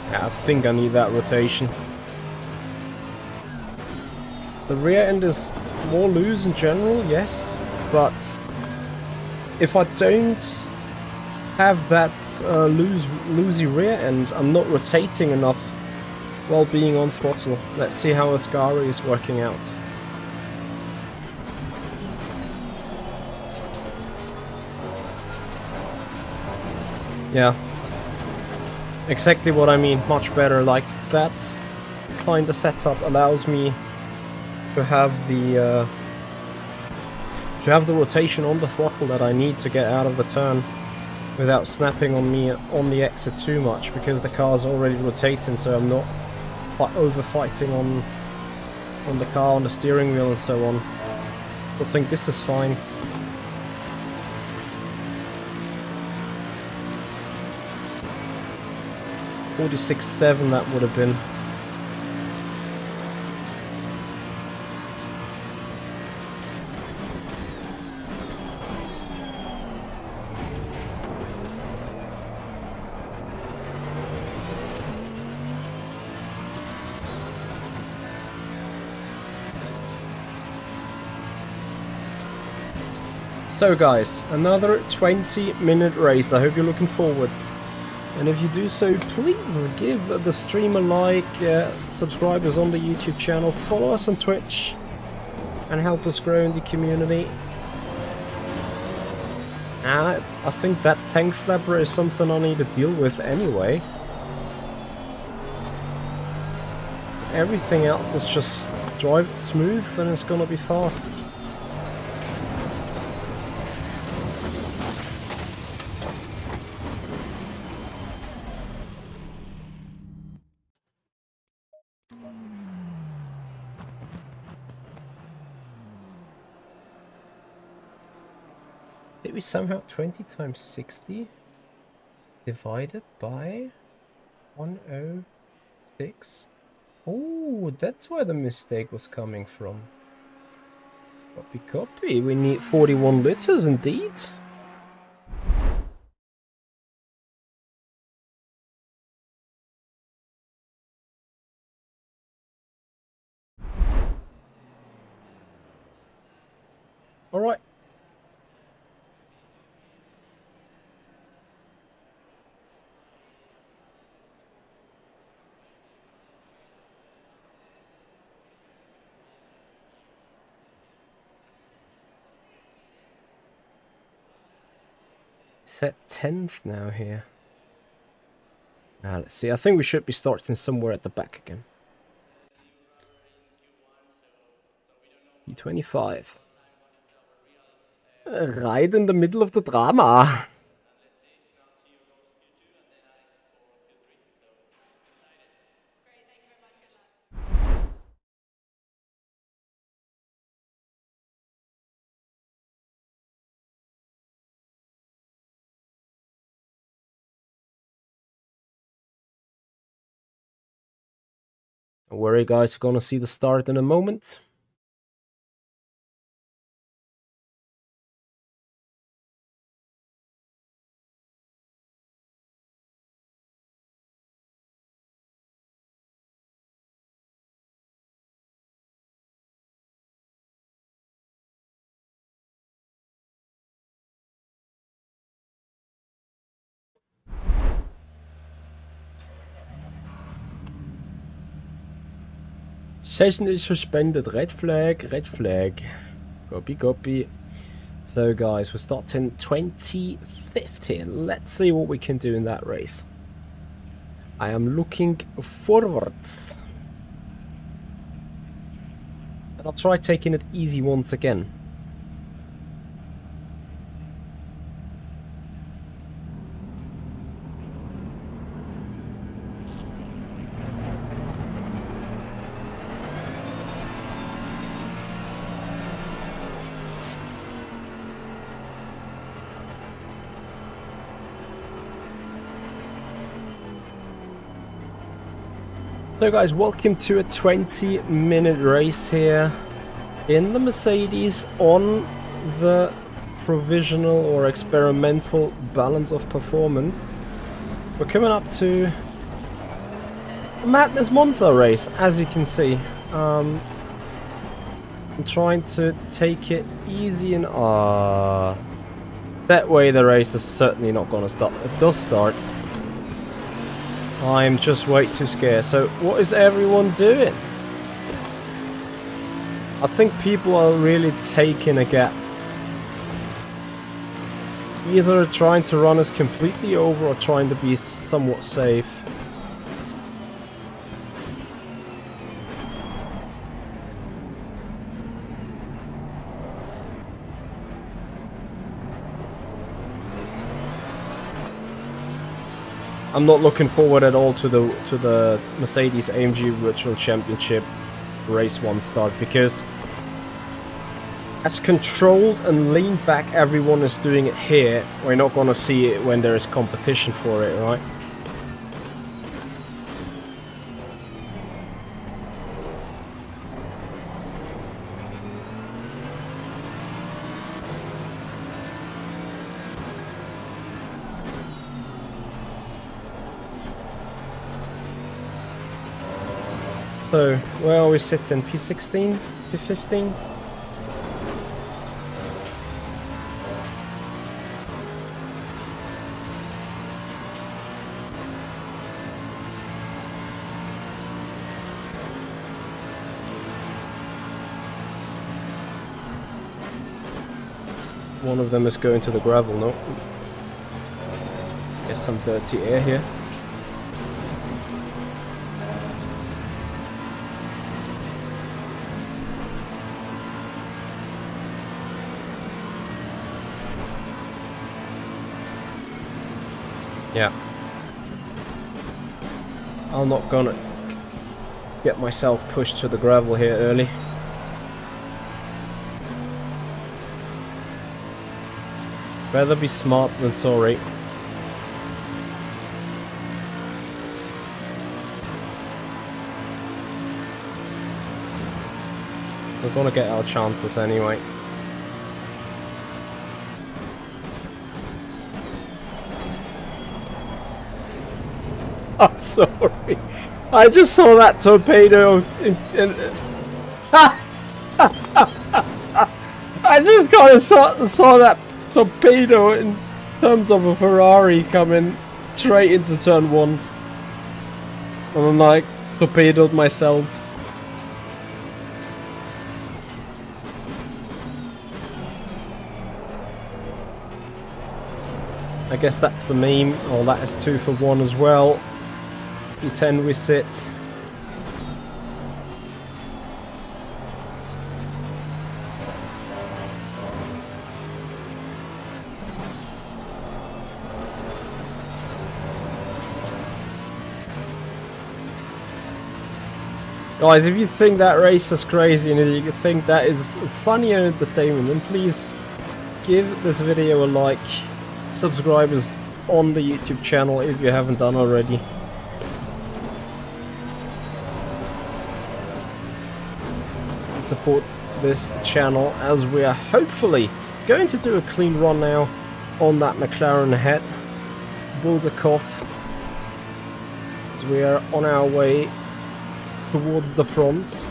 I think I need that rotation. The rear end is more loose in general, yes, but if I don't have that loosey rear end, I'm not rotating enough while being on throttle. Let's see how Ascari is working out. Yeah, exactly what I mean, much better. Like that kind of setup allows me to have the rotation on the throttle that I need to get out of the turn without snapping on me on the exit too much, because the car's already rotating, so I'm not over fighting on the car, on the steering wheel and so on. I think this is fine. .46.7 that would have been. So guys, another 20-minute race. I hope you're looking forwards. And if you do so, please give the stream a like, subscribe us on the YouTube channel, follow us on Twitch, and help us grow in the community. I think that tank slapper is something I need to deal with anyway. Everything else is just drive it smooth and it's gonna be fast. Did we somehow 20 times 60 divided by 106? Oh, that's where the mistake was coming from. Copy, copy. We need 41 liters indeed. All right. Set 10th now here. Let's see. I think we should be starting somewhere at the back again. E25. Right in the middle of the drama. Don't worry guys, you're gonna see the start in a moment. Session is suspended. Red flag, red flag. Copy, copy. So guys, we're starting 2015. Let's see what we can do in that race. I am looking forwards. And I'll try taking it easy once again. So guys, welcome to a 20-minute race here in the Mercedes on the provisional or experimental balance of performance. We're coming up to Madness Monza race, as we can see. I'm trying to take it easy and that way the race is certainly not going to start. It does start. I'm just way too scared. So what is everyone doing? I think people are really taking a gap. Either trying to run us completely over or trying to be somewhat safe. I'm not looking forward at all to the Mercedes AMG Virtual Championship Race 1 start, because as controlled and lean back everyone is doing it here, we're not gonna see it when there is competition for it, right? So, where are we sitting? P16? P15? One of them is going to the gravel, no? There's some dirty air here. Yeah. I'm not gonna get myself pushed to the gravel here early. Better be smart than sorry. We're gonna get our chances anyway. Oh, sorry. I just saw that torpedo I just kind of saw that torpedo in terms of a Ferrari coming straight into turn 1. And I'm like, torpedoed myself. I guess that's a meme. Oh, that is 2 for 1 as well. P10 we sit. Guys, if you think that race is crazy and if you think that is funny and entertainment, then please give this video a like. Subscribe us on the YouTube channel if you haven't done already. And support this channel as we are hopefully going to do a clean run now on that McLaren ahead. Bulgakov, as we are on our way towards the front.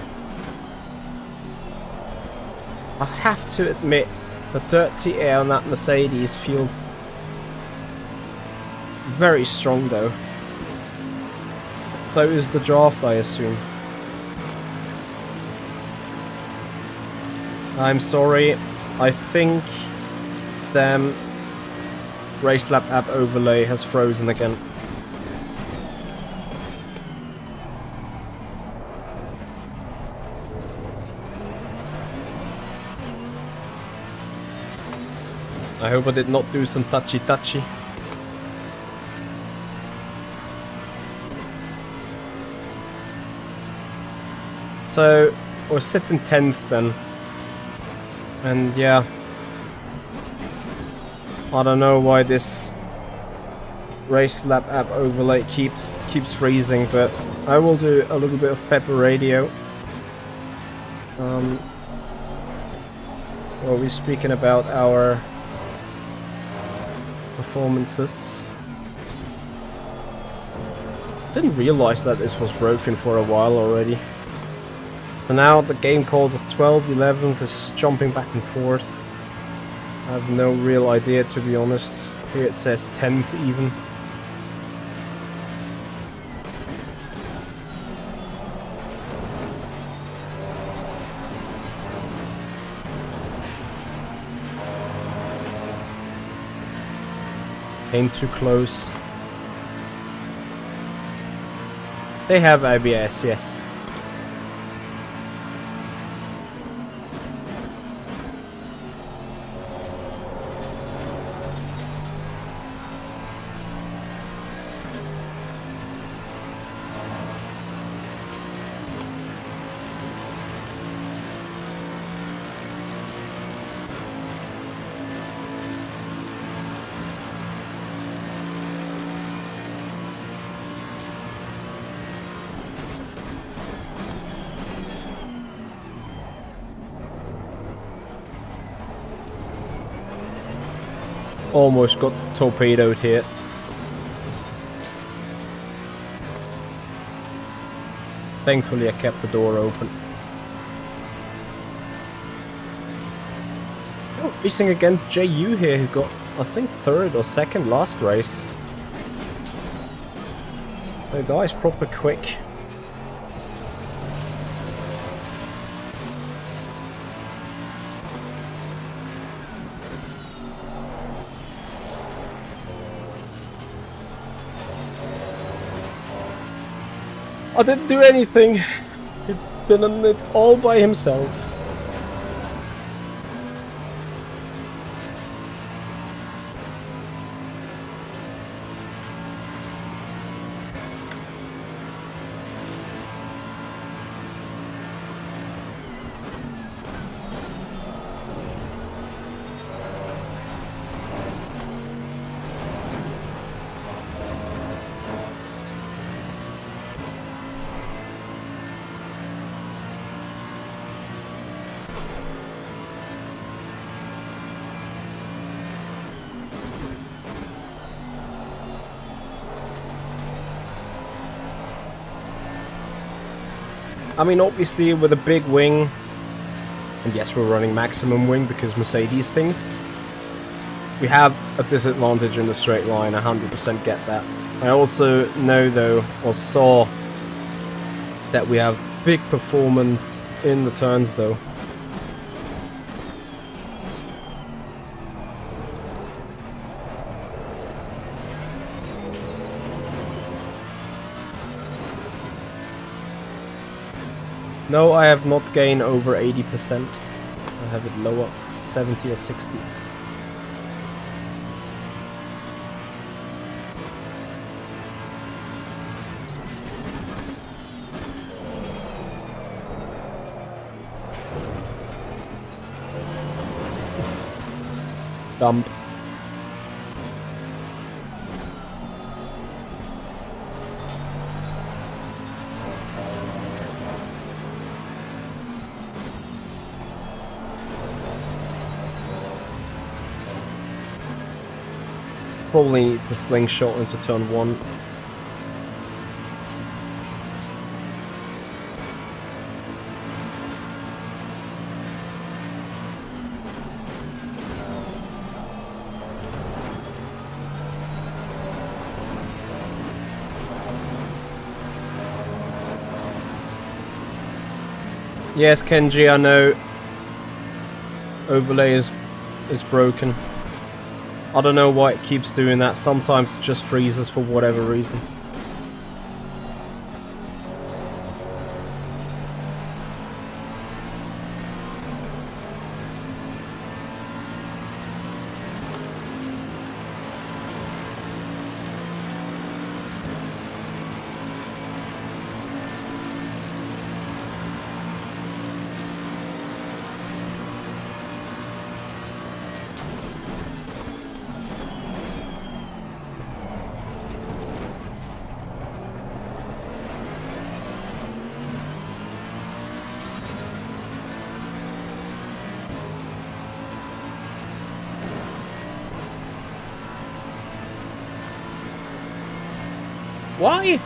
I have to admit, the dirty air on that Mercedes feels very strong though. So is the draft, I assume. I'm sorry, I think the Race Lab app overlay has frozen again. I hope I did not do some touchy-touchy. So, we're sitting 10th then. And yeah. I don't know why this Race Lab app overlay keeps freezing, but I will do a little bit of Pepper Radio. Where we're speaking about our performances. Didn't realize that this was broken for a while already. But now the game calls us 12th, 11th, is jumping back and forth. I have no real idea, to be honest. Here it says 10th even. Came too close. They have ABS, yes. Almost got torpedoed here. Thankfully I kept the door open. Oh, racing against JU here, who got, I think, 3rd or 2nd last race. The guy's proper quick. I didn't do anything. He did it all by himself. I mean, obviously with a big wing, and yes, we're running maximum wing because Mercedes things, we have a disadvantage in the straight line, 100% get that. I also know though, or saw, that we have big performance in the turns though. No, I have not gained over 80%. I have it lower, 70 or 60. Dump. Probably needs a slingshot into turn 1. Yes, Kenji, I know. Overlay is broken. I don't know why it keeps doing that. Sometimes it just freezes for whatever reason. Why?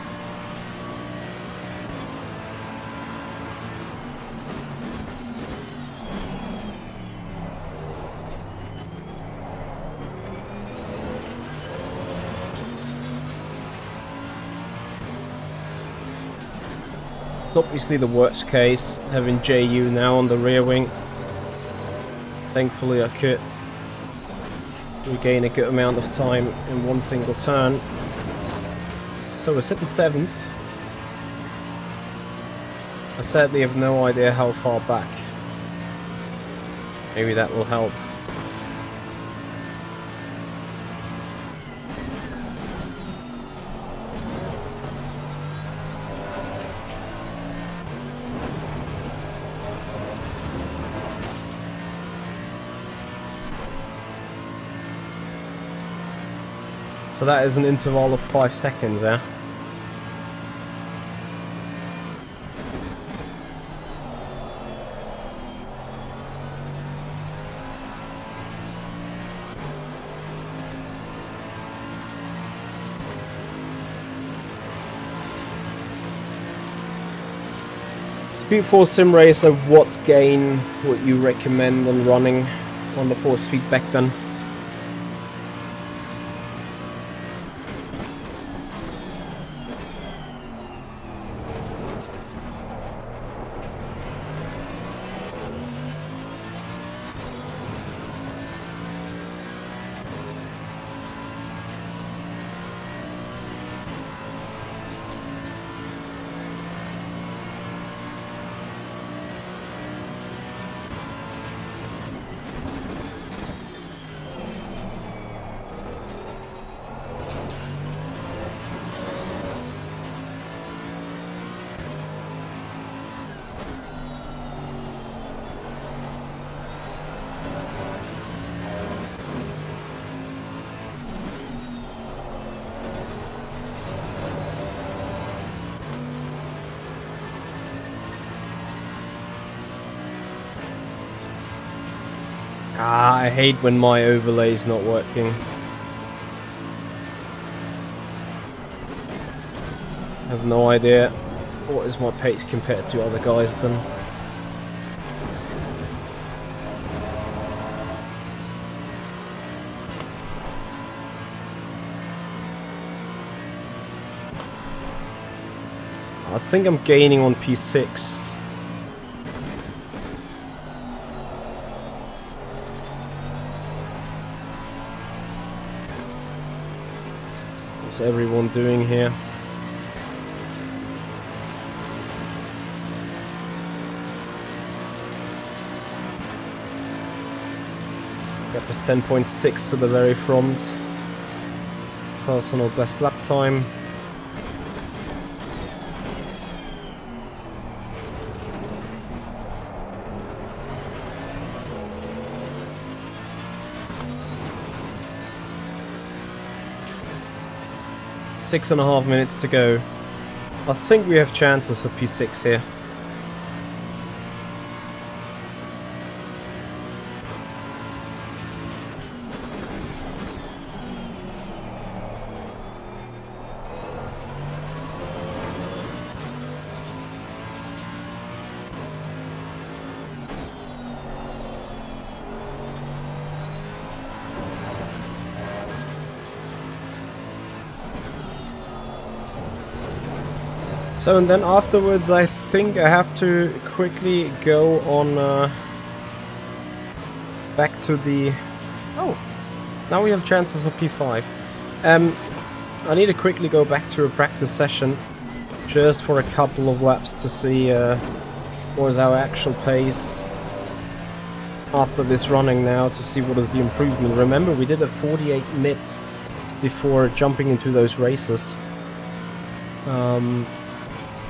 It's obviously the worst case, having JU now on the rear wing. Thankfully I could regain a good amount of time in one single turn. So we're sitting 7th. I sadly have no idea how far back. Maybe that will help. So that is an interval of 5 seconds, yeah? Speed Force Sim Racer, what gain would you recommend on running on the force feedback then? I hate when my overlay is not working. I have no idea what is my pace compared to other guys then. I think I'm gaining on P6. What's everyone doing here? Gap is 10.6 to the very front. Personal best lap time. Six and a half minutes to go. I think we have chances for P6 here. So and then afterwards I think I have to quickly go on back to the... Oh, now we have chances for P5. I need to quickly go back to a practice session just for a couple of laps to see what is our actual pace after this running now, to see what is the improvement. Remember, we did a 48 mid before jumping into those races.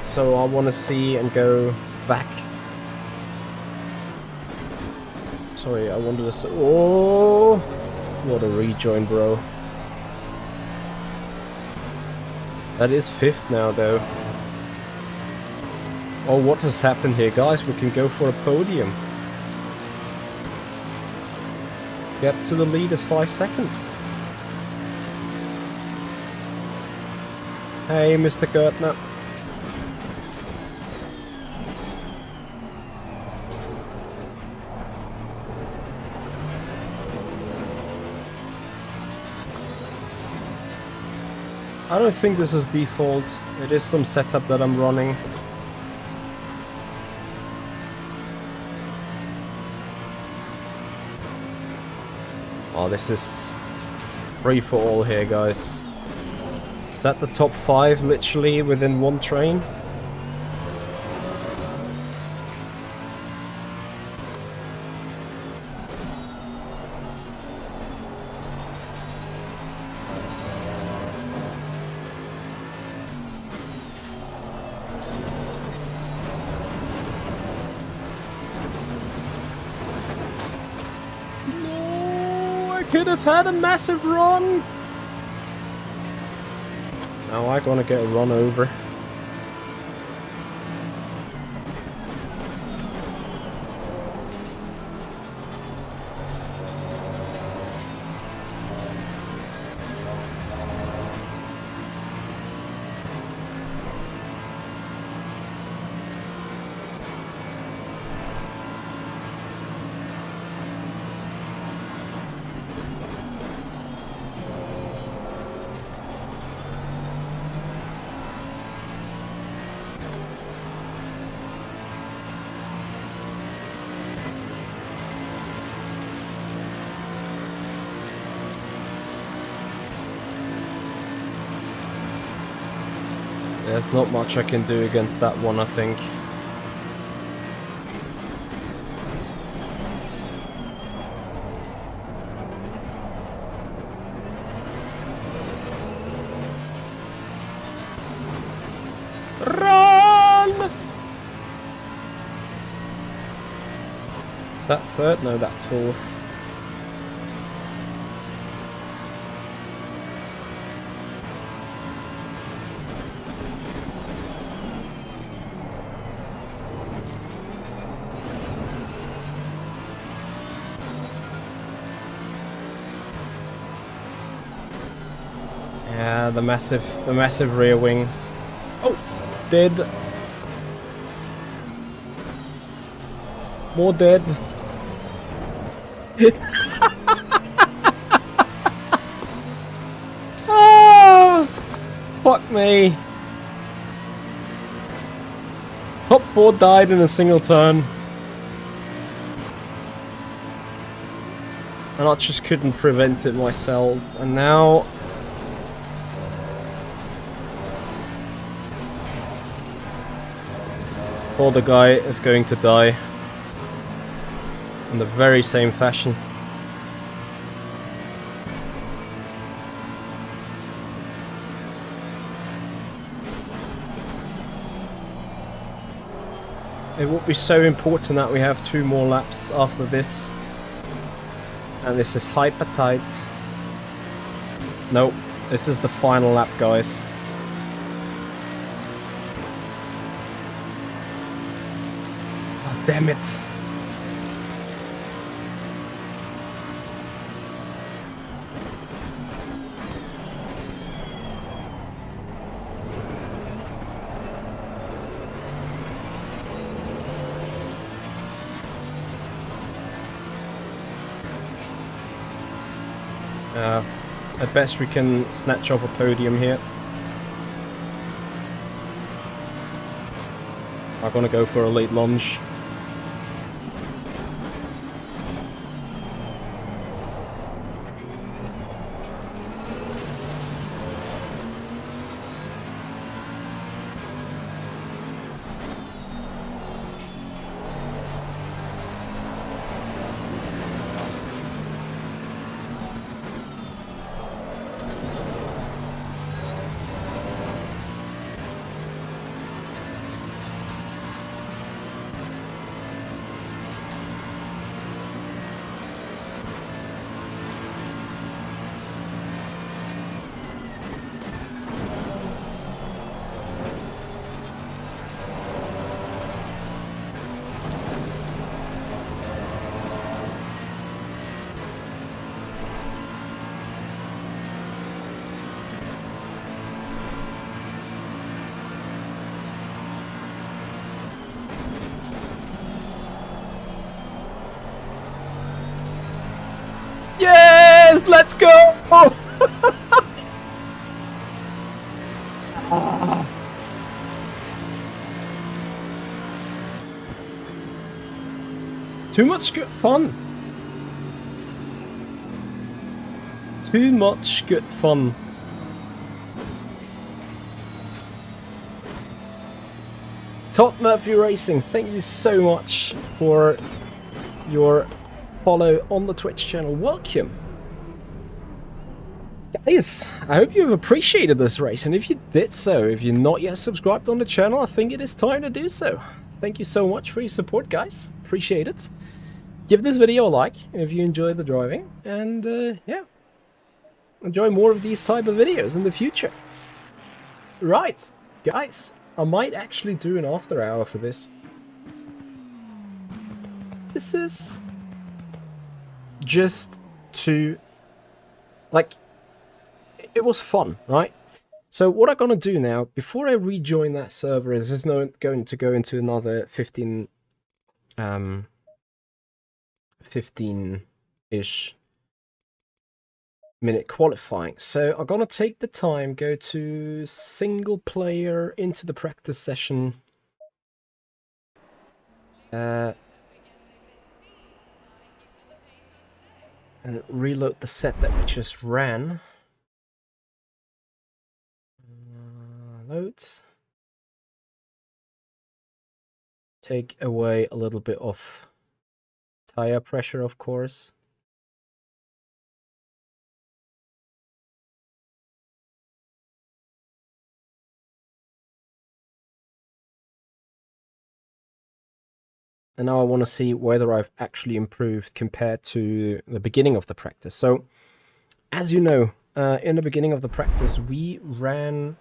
So I want to see and go back. Sorry, I wanted to say... Oh! What a rejoin, bro. That is 5th now, though. Oh, what has happened here? Guys, we can go for a podium. Gap to the lead is 5 seconds. Hey, Mr. Gertner. I don't think this is default. It is some setup that I'm running. Oh, this is free for all here, guys. Is that the top 5 literally within one train? Could have had a massive run. Now I'm gonna get a run over. There's not much I can do against that one, I think. Run! Is that third? No, that's fourth. Yeah, the massive rear wing. Oh, dead. More dead. Ah, fuck me. Top 4 died in a single turn. And I just couldn't prevent it myself. And now... the guy is going to die in the very same fashion. It will be so important that we have 2 more laps after this. And this is hyper tight. Nope, this is the final lap, guys. Damn it. At best we can snatch off a podium here. I'm gonna go for a late lunge. Yes, let's go! Too much good fun. too much good fun. Todd Murphy Racing, thank you so much for your follow on the Twitch channel. Welcome. Guys, I hope you've appreciated this race, and if you did so, if you're not yet subscribed on the channel, I think it is time to do so. Thank you so much for your support, guys. Appreciate it. Give this video a like if you enjoyed the driving, and yeah, enjoy more of these type of videos in the future. Right, guys, I might actually do an after hour for this. This is just to, like, it was fun, right? So what I'm gonna do now, before I rejoin that server, is just going to go into another 15-ish minute qualifying. So I'm gonna take the time, go to single player, into the practice session. And reload the set that we just ran. Load. Take away a little bit of tire pressure, of course. And now I want to see whether I've actually improved compared to the beginning of the practice. So, as you know, in the beginning of the practice, we ran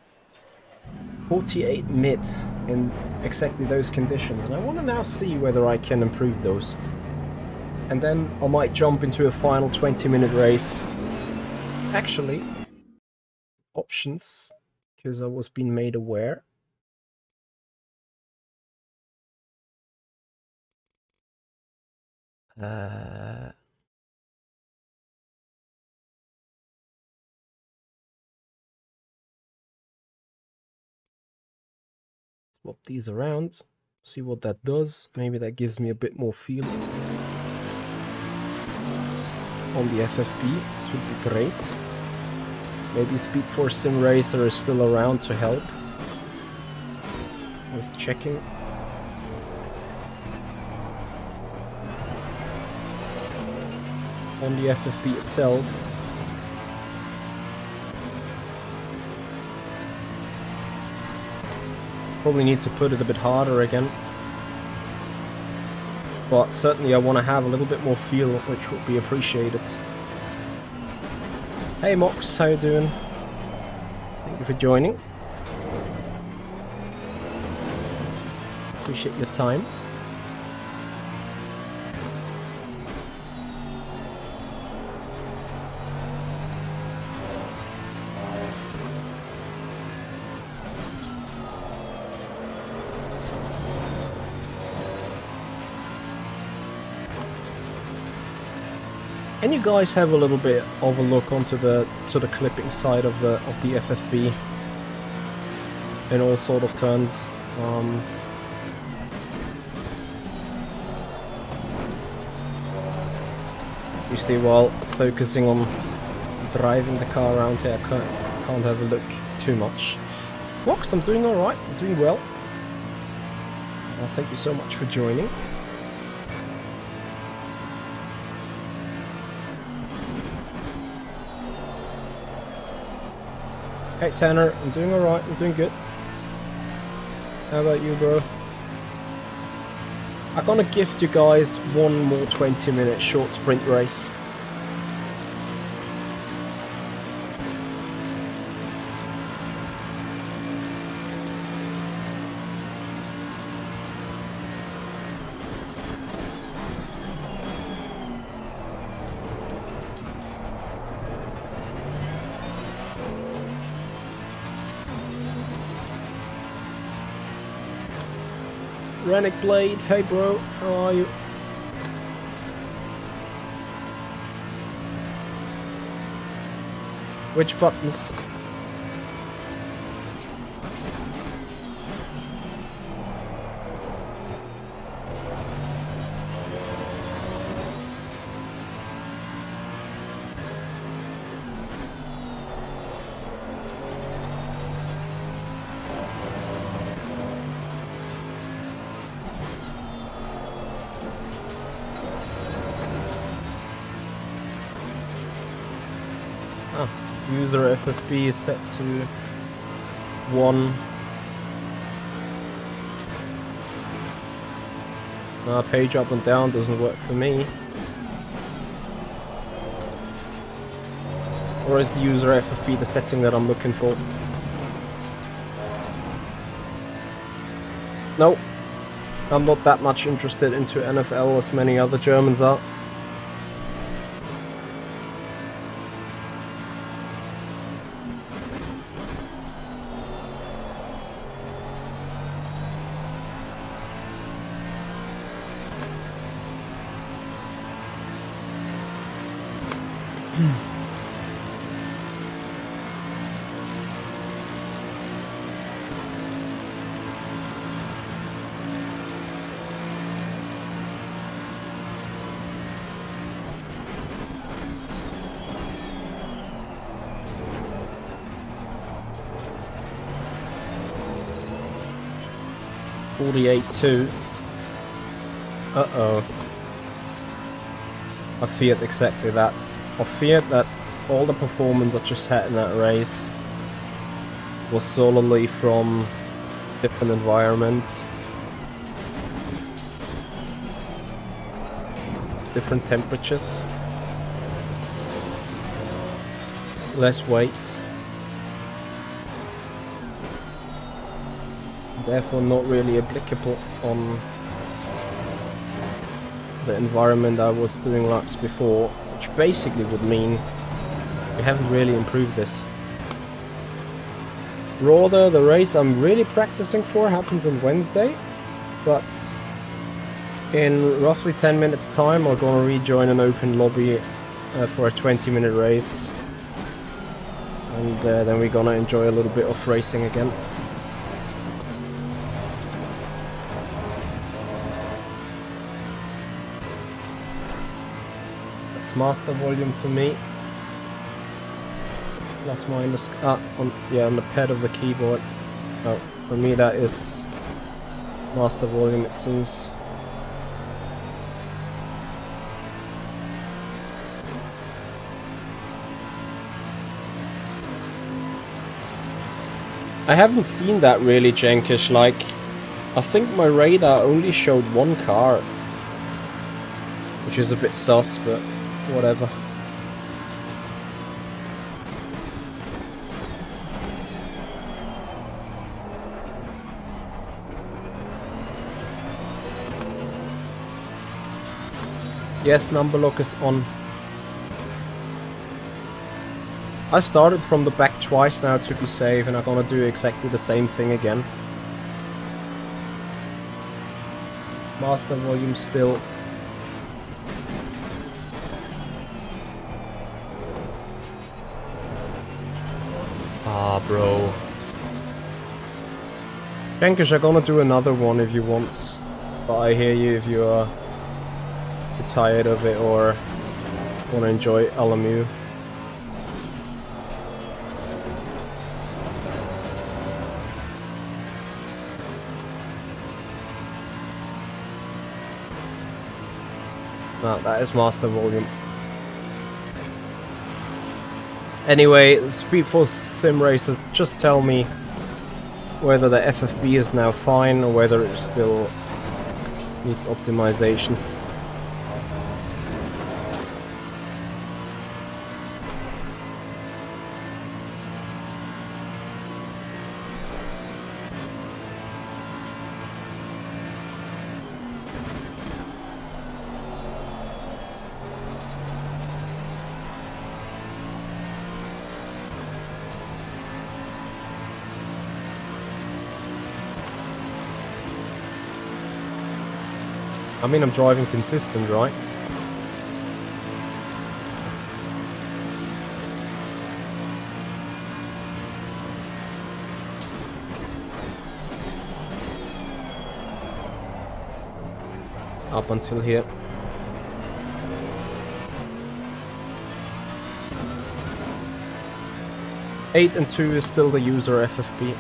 48 mid in exactly those conditions. And I want to now see whether I can improve those. And then I might jump into a final 20-minute race. Actually, options, because I was being made aware. Swap these around, see what that does. Maybe that gives me a bit more feel on the FFB. This would be great. Maybe Speed Force Sim Racer is still around to help with checking. On the FFB itself. Probably need to put it a bit harder again. But certainly I want to have a little bit more feel, which would be appreciated. Hey Mox, how you doing? Thank you for joining. Appreciate your time. Can you guys have a little bit of a look onto the clipping side of the FFB in all sort of turns? Usually while focusing on driving the car around here, I can't have a look too much. Vox, I'm doing alright, I'm doing well. Thank you so much for joining. Hey Tanner, I'm doing alright, I'm doing good. How about you, bro? I'm gonna gift you guys one more 20-minute short sprint race. Renick Blade, hey bro, how are you? Which buttons? User FFP is set to 1. Page up and down doesn't work for me. Or is the user FFP the setting that I'm looking for? No, I'm not that much interested into NFL as many other Germans are. .48.2. Uh-oh. I feared exactly that. I feared that all the performance I just had in that race was solely from different environments, different temperatures, less weight, therefore not really applicable on the environment I was doing laps before, which basically would mean we haven't really improved this. Rather, the race I'm really practicing for happens on Wednesday, but in roughly 10 minutes time I'm gonna rejoin an open lobby for a 20-minute race, and then we're gonna enjoy a little bit of racing again. Master volume for me. Plus minus on the pad of the keyboard. Oh, for me that is master volume, it seems. I haven't seen that really, Jenkish. Like, I think my radar only showed one car, which is a bit sus, but whatever. Yes, number lock is on. I started from the back twice now to be safe, and I'm gonna do exactly the same thing again. Master volume still. Ah, bro. Jenkish, I'm gonna do another one if you want. But I hear you if you are tired of it or want to enjoy LMU. No, that is master volume. Anyway, Speedforce Sim Racers, just tell me whether the FFB is now fine or whether it still needs optimizations. I mean, I'm driving consistent, right? Up until here. Eight and 2 is still the user FFP.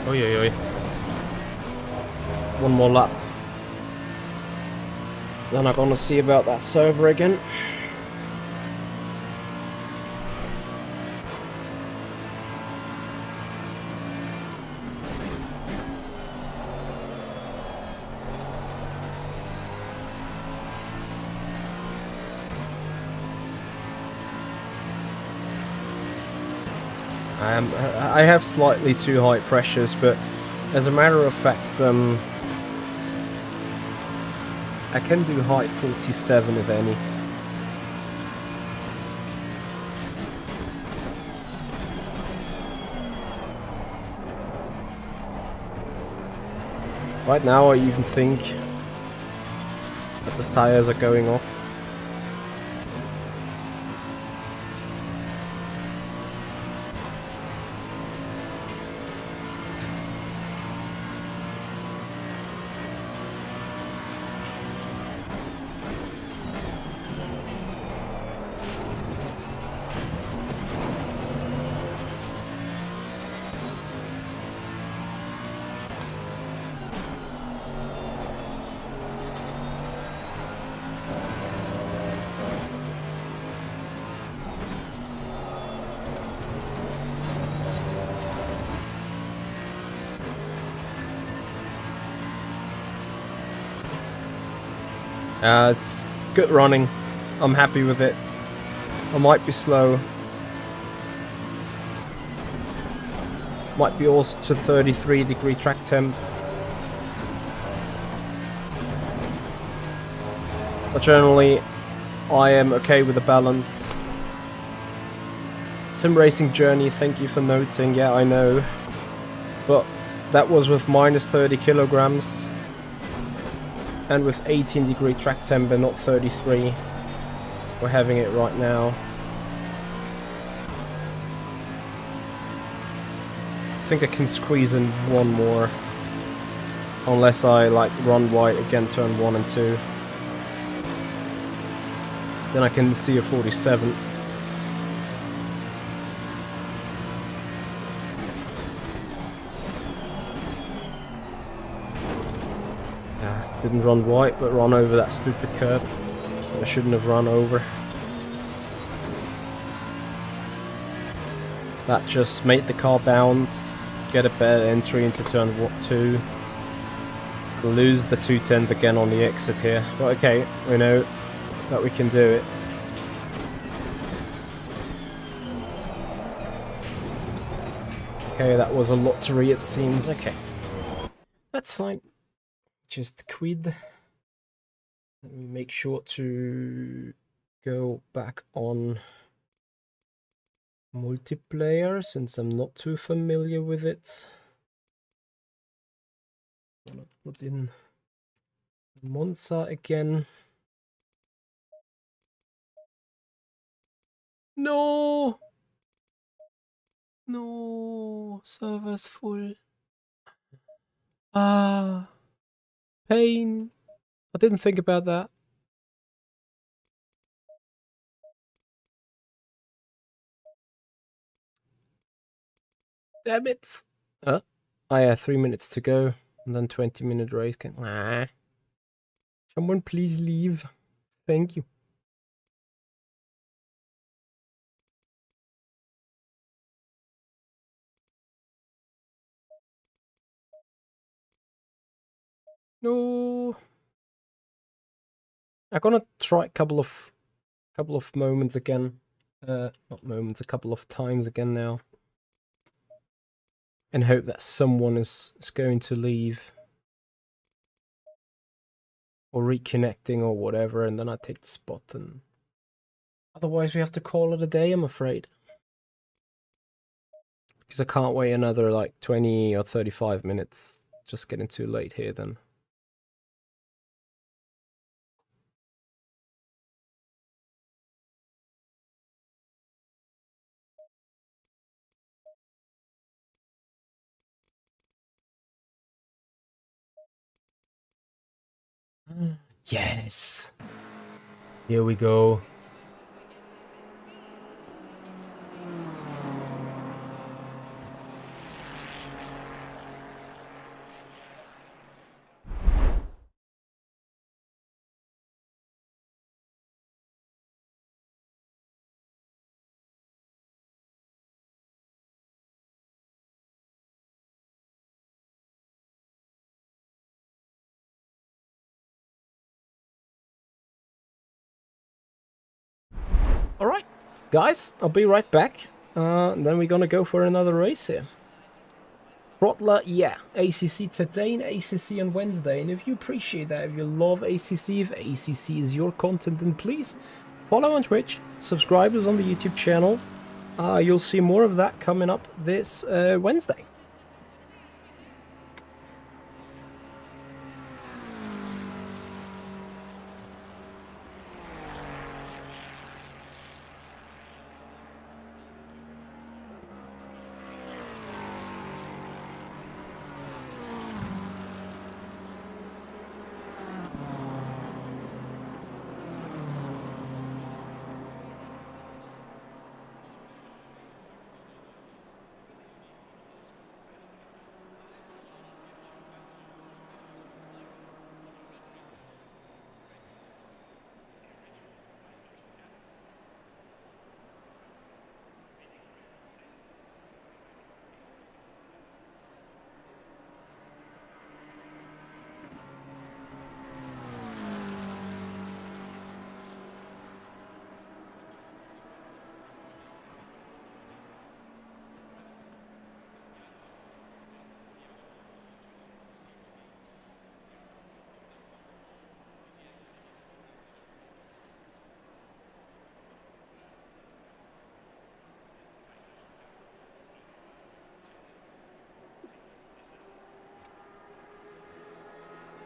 Oi, oi, oi. One more lap. Then I'm gonna see about that server again. I have slightly too high pressures, but as a matter of fact, I can do height 47 if any. Right now I even think that the tires are going off. It's good running. I'm happy with it. I might be slow. Might be also to 33-degree track temp. But generally, I am okay with the balance. Simracing journey, thank you for noting. Yeah, I know. But that was with minus 30 kilograms. And with 18-degree track temp and not 33. We're having it right now. I think I can squeeze in one more. Unless I like run wide again, turn 1 and 2. Then I can see a 47. Didn't run wide, but run over that stupid curb. I shouldn't have run over. That just made the car bounce, get a better entry into turn 2. Lose the 210th again on the exit here. But okay, we know that we can do it. Okay, that was a lottery it seems. Okay. That's fine. Just quit. Let me make sure to go back on multiplayer since I'm not too familiar with it. I'm gonna put in Monza again. No! No! Server's full. Ah. Pain. I didn't think about that. Damn it. Oh yeah, 3 minutes to go. And then 20-minute race. Someone please leave. Thank you. No. I'm gonna try a couple of moments again. Not moments, a couple of times again now. And hope that someone is going to leave. Or reconnecting or whatever, and then I take the spot. And otherwise we have to call it a day, I'm afraid. Because I can't wait another like 20 or 35 minutes. Just getting too late here then. Yes. Here we go. Alright, guys, I'll be right back. Then we're gonna go for another race here. Throttler, yeah, ACC today and ACC on Wednesday. And if you appreciate that, if you love ACC, if ACC is your content, then please follow on Twitch, subscribe us on the YouTube channel. You'll see more of that coming up this Wednesday.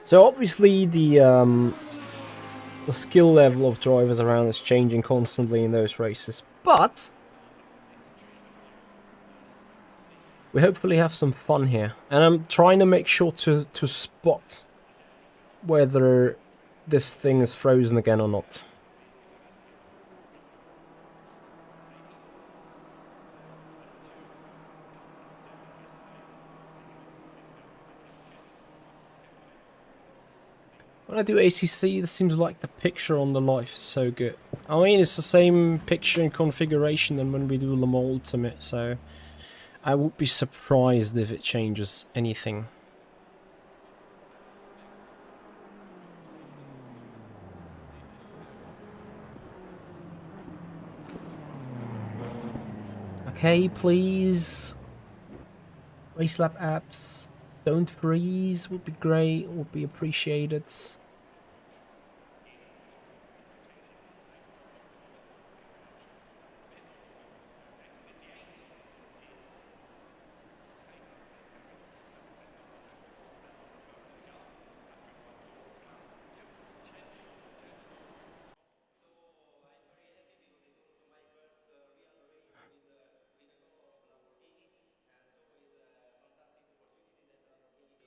So obviously the skill level of drivers around is changing constantly in those races, but we hopefully have some fun here. And I'm trying to make sure to spot whether this thing is frozen again or not. When I do ACC, this seems like the picture on the live is so good. I mean, it's the same picture and configuration than when we do Le Mans Ultimate, so I would be surprised if it changes anything. Okay, please. Race lap apps. Don't freeze, would be great, would be appreciated.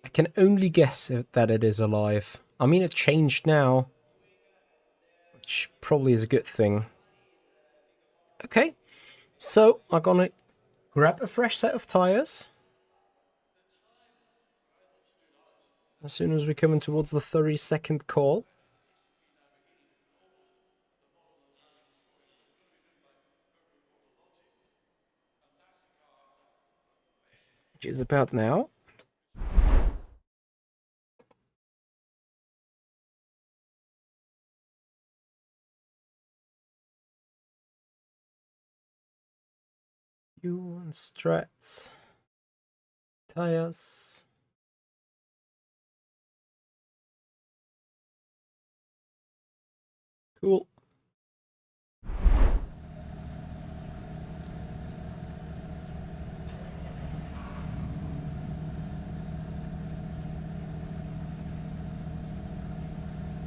I can only guess that it is alive. I mean, it changed now, which probably is a good thing. Okay, so I'm gonna grab a fresh set of tires. As soon as we're coming towards the 30-second call. Which is about now. Fuel and strats. Tires. Cool.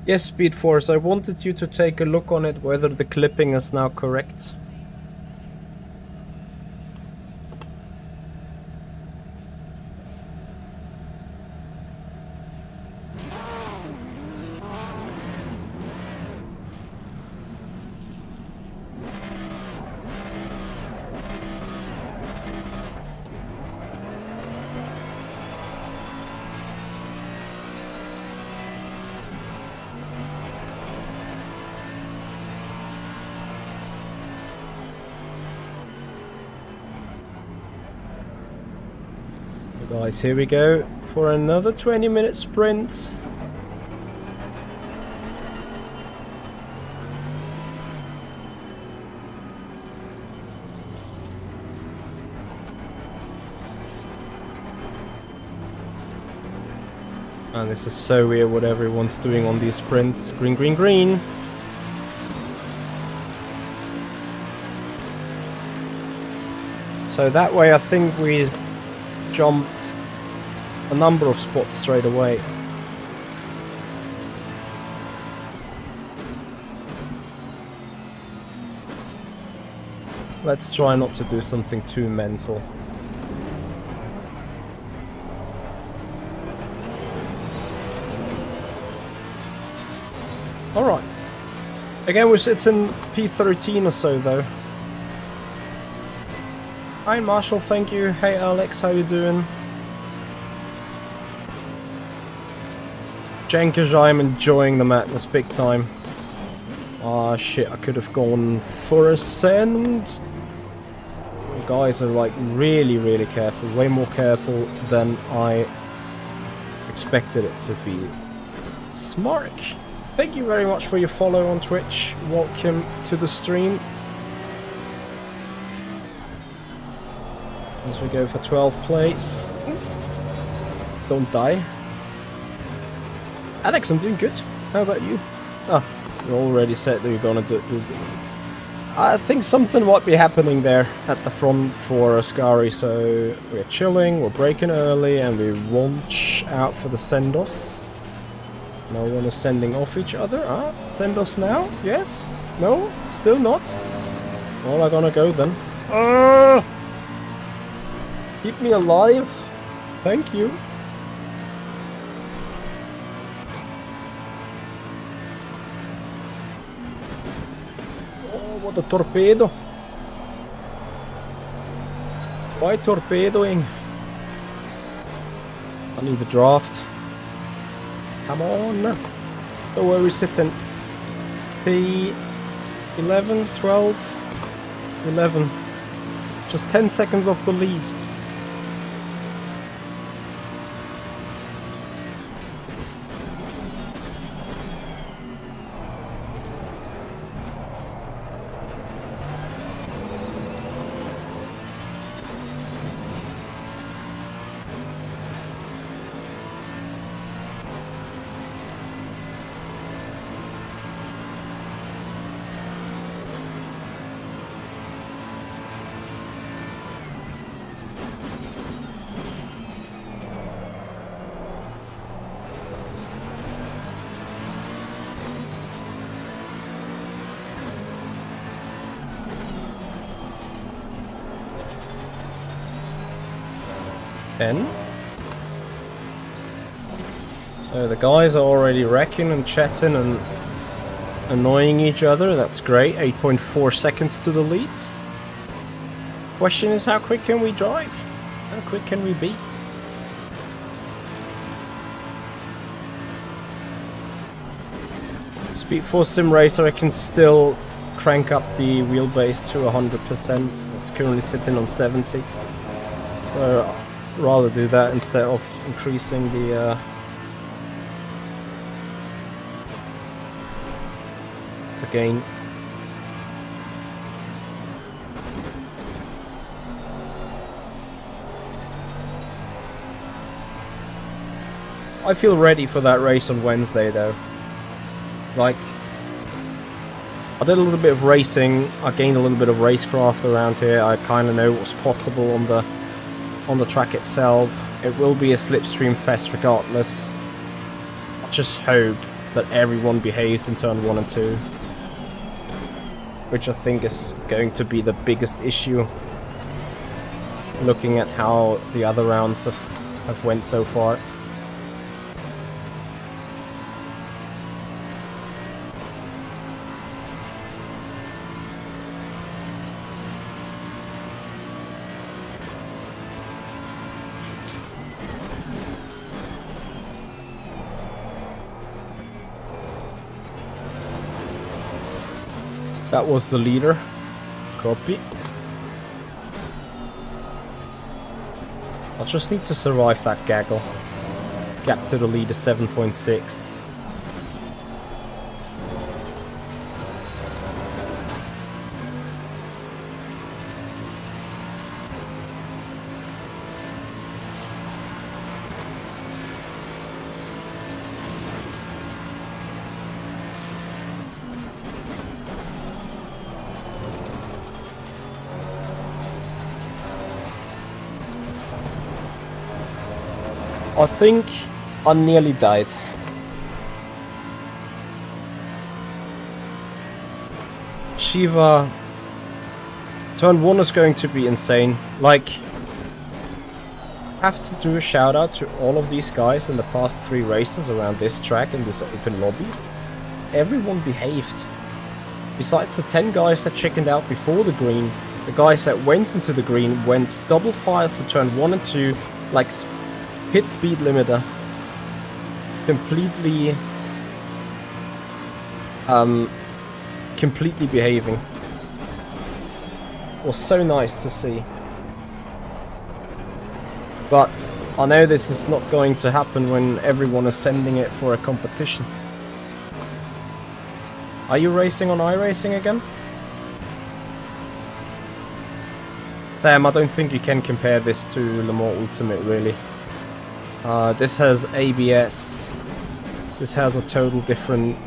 Yes, Speed Force, I wanted you to take a look on it, whether the clipping is now correct. Guys, here we go for another 20-minute sprint. And this is so weird what everyone's doing on these sprints. Green, green, green. So that way I think we jump a number of spots straight away. Let's try not to do something too mental. Alright. Again, we're sitting P13 or so though. Hi Marshall, thank you. Hey Alex, how you doing? Jenkins, I'm enjoying the madness big time. Ah shit, I could have gone for a send. You guys are like really, really careful. Way more careful than I expected it to be. Smart. Thank you very much for your follow on Twitch. Welcome to the stream. As we go for 12th place. Don't die. Alex, I'm doing good. How about you? Oh, you already said that you're gonna do. I think something might be happening there at the front for Ascari, so we're chilling, we're braking early, and we launch out for the send-offs. No one is sending off each other. Ah, send-offs now? Yes? No? Still not? Well, I'm gonna go then. Keep me alive. Thank you. Oh, what a torpedo. Why torpedoing? I need a draft. Come on. So where are we sitting? P11, 12, 11. Just 10 seconds off the lead. So the guys are already wrecking and chatting and annoying each other. That's great. 8.4 seconds to the lead. Question is, how quick can we drive? How quick can we be? Speed Force Sim Racer, I can still crank up the wheelbase to 100%. It's currently sitting on 70. So I'd rather do that instead of increasing the gain. I feel ready for that race on Wednesday though. Like, I did a little bit of racing, I gained a little bit of racecraft around here, I kind of know what's possible on the track itself. It will be a slipstream fest regardless. I just hope that everyone behaves in turn 1 and 2. Which I think is going to be the biggest issue, looking at how the other rounds have went so far. That was the leader. Copy. I just need to survive that gaggle. Gap to the lead is 7.6. I think I nearly died. Shiva, turn 1 is going to be insane. Like, I have to do a shout out to all of these guys in the past 3 races around this track in this open lobby. Everyone behaved. Besides the 10 guys that chickened out before the green, the guys that went into the green went double file for turn 1 and 2, like pit speed limiter. Completely behaving. It was so nice to see. But I know this is not going to happen when everyone is sending it for a competition. Are you racing on iRacing again? Damn, I don't think you can compare this to Le Mans Ultimate, really. This has ABS. This has a total different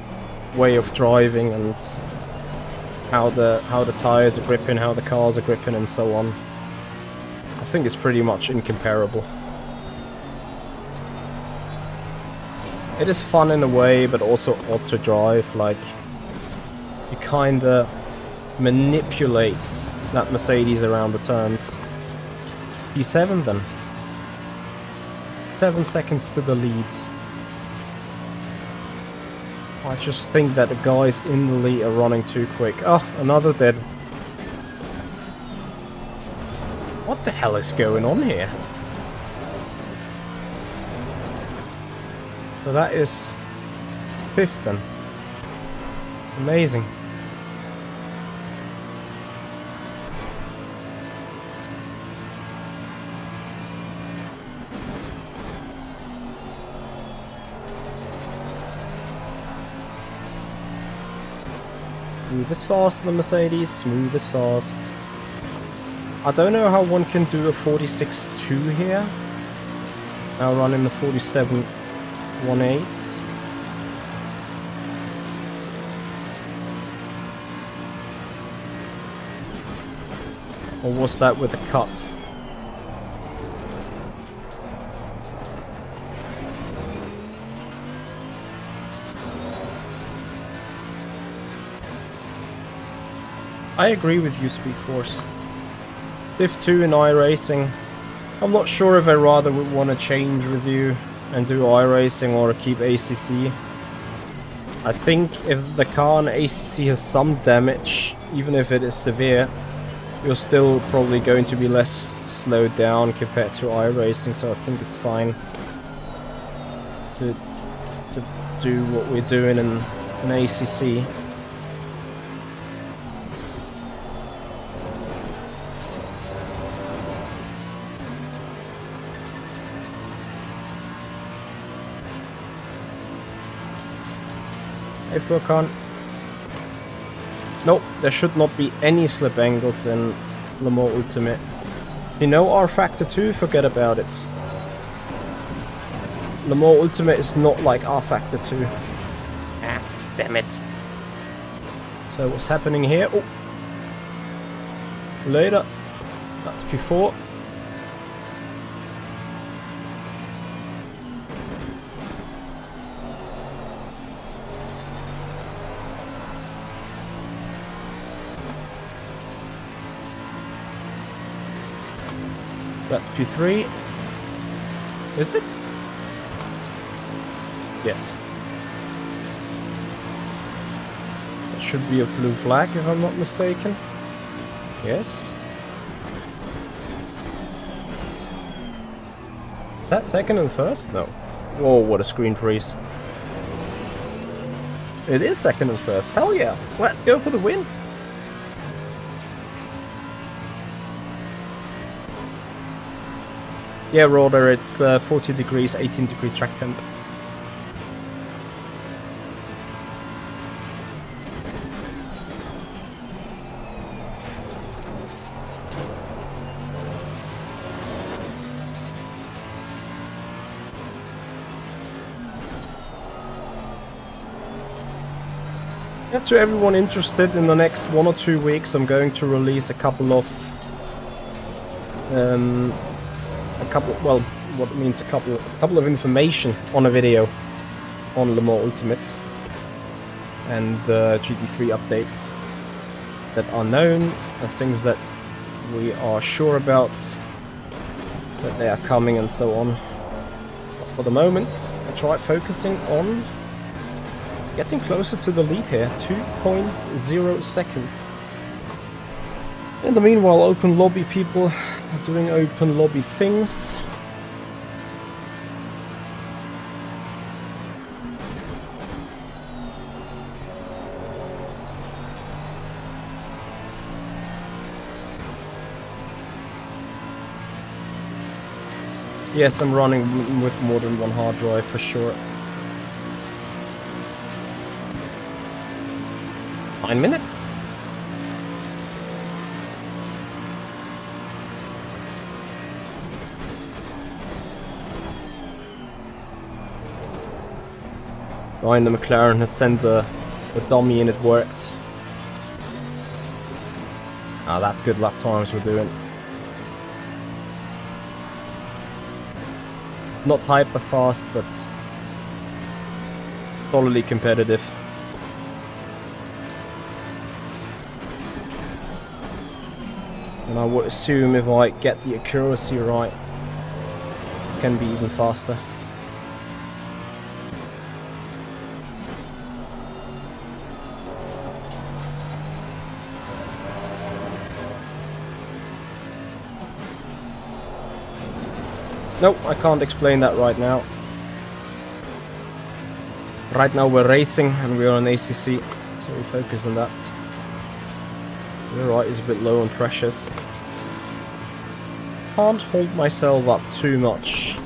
way of driving and how the tires are gripping, how the cars are gripping, and so on. I think it's pretty much incomparable. It is fun in a way, but also odd to drive. Like, you kinda manipulate that Mercedes around the turns. P7 then. 7 seconds to the lead. I just think that the guys in the lead are running too quick. Oh, another dead. What the hell is going on here? So that is 5th then. Amazing. Smooth as fast, the Mercedes, smooth as fast. I don't know how one can do a 46.2 here. Now running the 47.18. Or was that with a cut? I agree with you, Speed Force. Div 2 in iRacing. I'm not sure if I rather would want to change with you and do iRacing or keep ACC. I think if the car in ACC has some damage, even if it is severe, you're still probably going to be less slowed down compared to iRacing, so I think it's fine to do what we're doing in ACC. Hey Furkan. Nope, there should not be any slip angles in Le Mans Ultimate. You know R Factor 2? Forget about it. Le Mans Ultimate is not like R Factor 2. Ah, damn it. So what's happening here? Oh. Later. That's P4. That's P3. Is it? Yes. That should be a blue flag if I'm not mistaken. Yes. Is that second and first? No. Whoa, what a screen freeze. It is second and first. Hell yeah. Let's go for the win. Yeah, Roder, it's 40 degrees, 18 degree track temp. Yeah, to everyone interested, in the next 1 or 2 weeks I'm going to release a couple of what means a couple of information on a video on Le Mans Ultimate and GT3 updates that are known, things that we are sure about, that they are coming and so on. But for the moment, I try focusing on getting closer to the lead here, 2.0 seconds. In the meanwhile, open lobby people are doing open lobby things. Yes, I'm running with more than one hard drive for sure. 9 minutes. Behind the McLaren has sent the dummy and it worked. Ah, that's good lap times we're doing. Not hyper fast, but solidly competitive. And I would assume if I get the accuracy right, it can be even faster. Nope, I can't explain that right now. Right now we're racing and we're on ACC, so we focus on that. You're right, it's a bit low on pressures. Can't hold myself up too much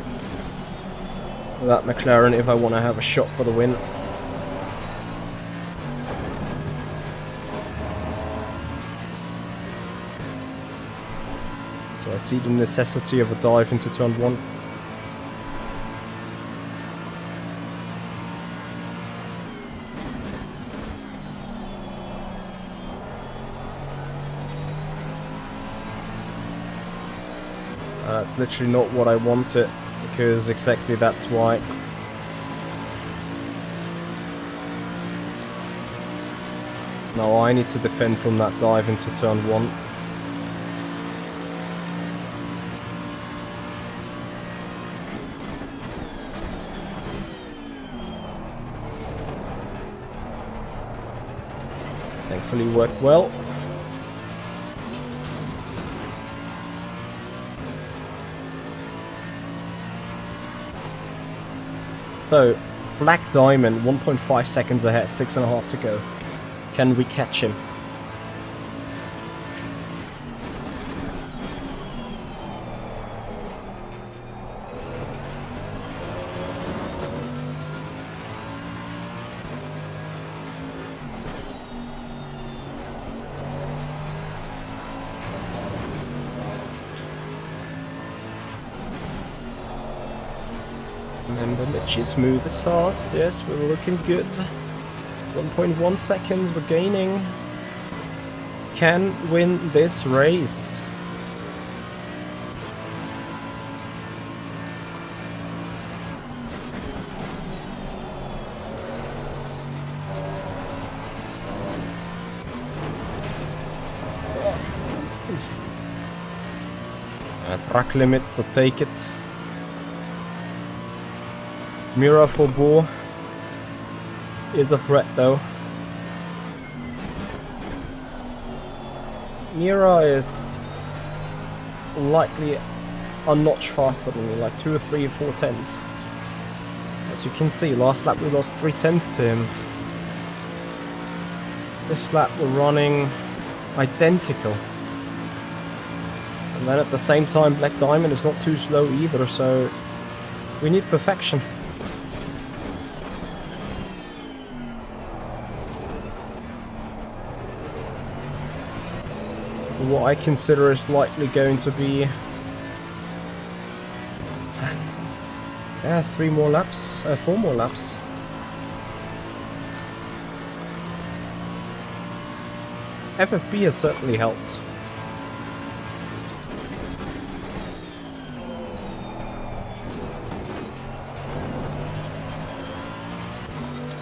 with that McLaren if I want to have a shot for the win. So I see the necessity of a dive into turn 1. That's literally not what I wanted, because exactly that's why. Now I need to defend from that dive into turn 1. Thankfully worked well. So, Black Diamond, 1.5 seconds ahead, 6.5 to go. Can we catch him? Remember, Mitchie smooth as fast. Yes, we're looking good. 1.1 seconds, we're gaining. Can win this race. Track limits, so take it. Mira for Bo is a threat though. Mira is likely a notch faster than me, like 2 or 3 or 4 tenths. As you can see, last lap we lost 3 tenths to him. This lap we're running identical. And then at the same time Black Diamond is not too slow either, so we need perfection. What I consider is likely going to be 4 more laps. FFB has certainly helped.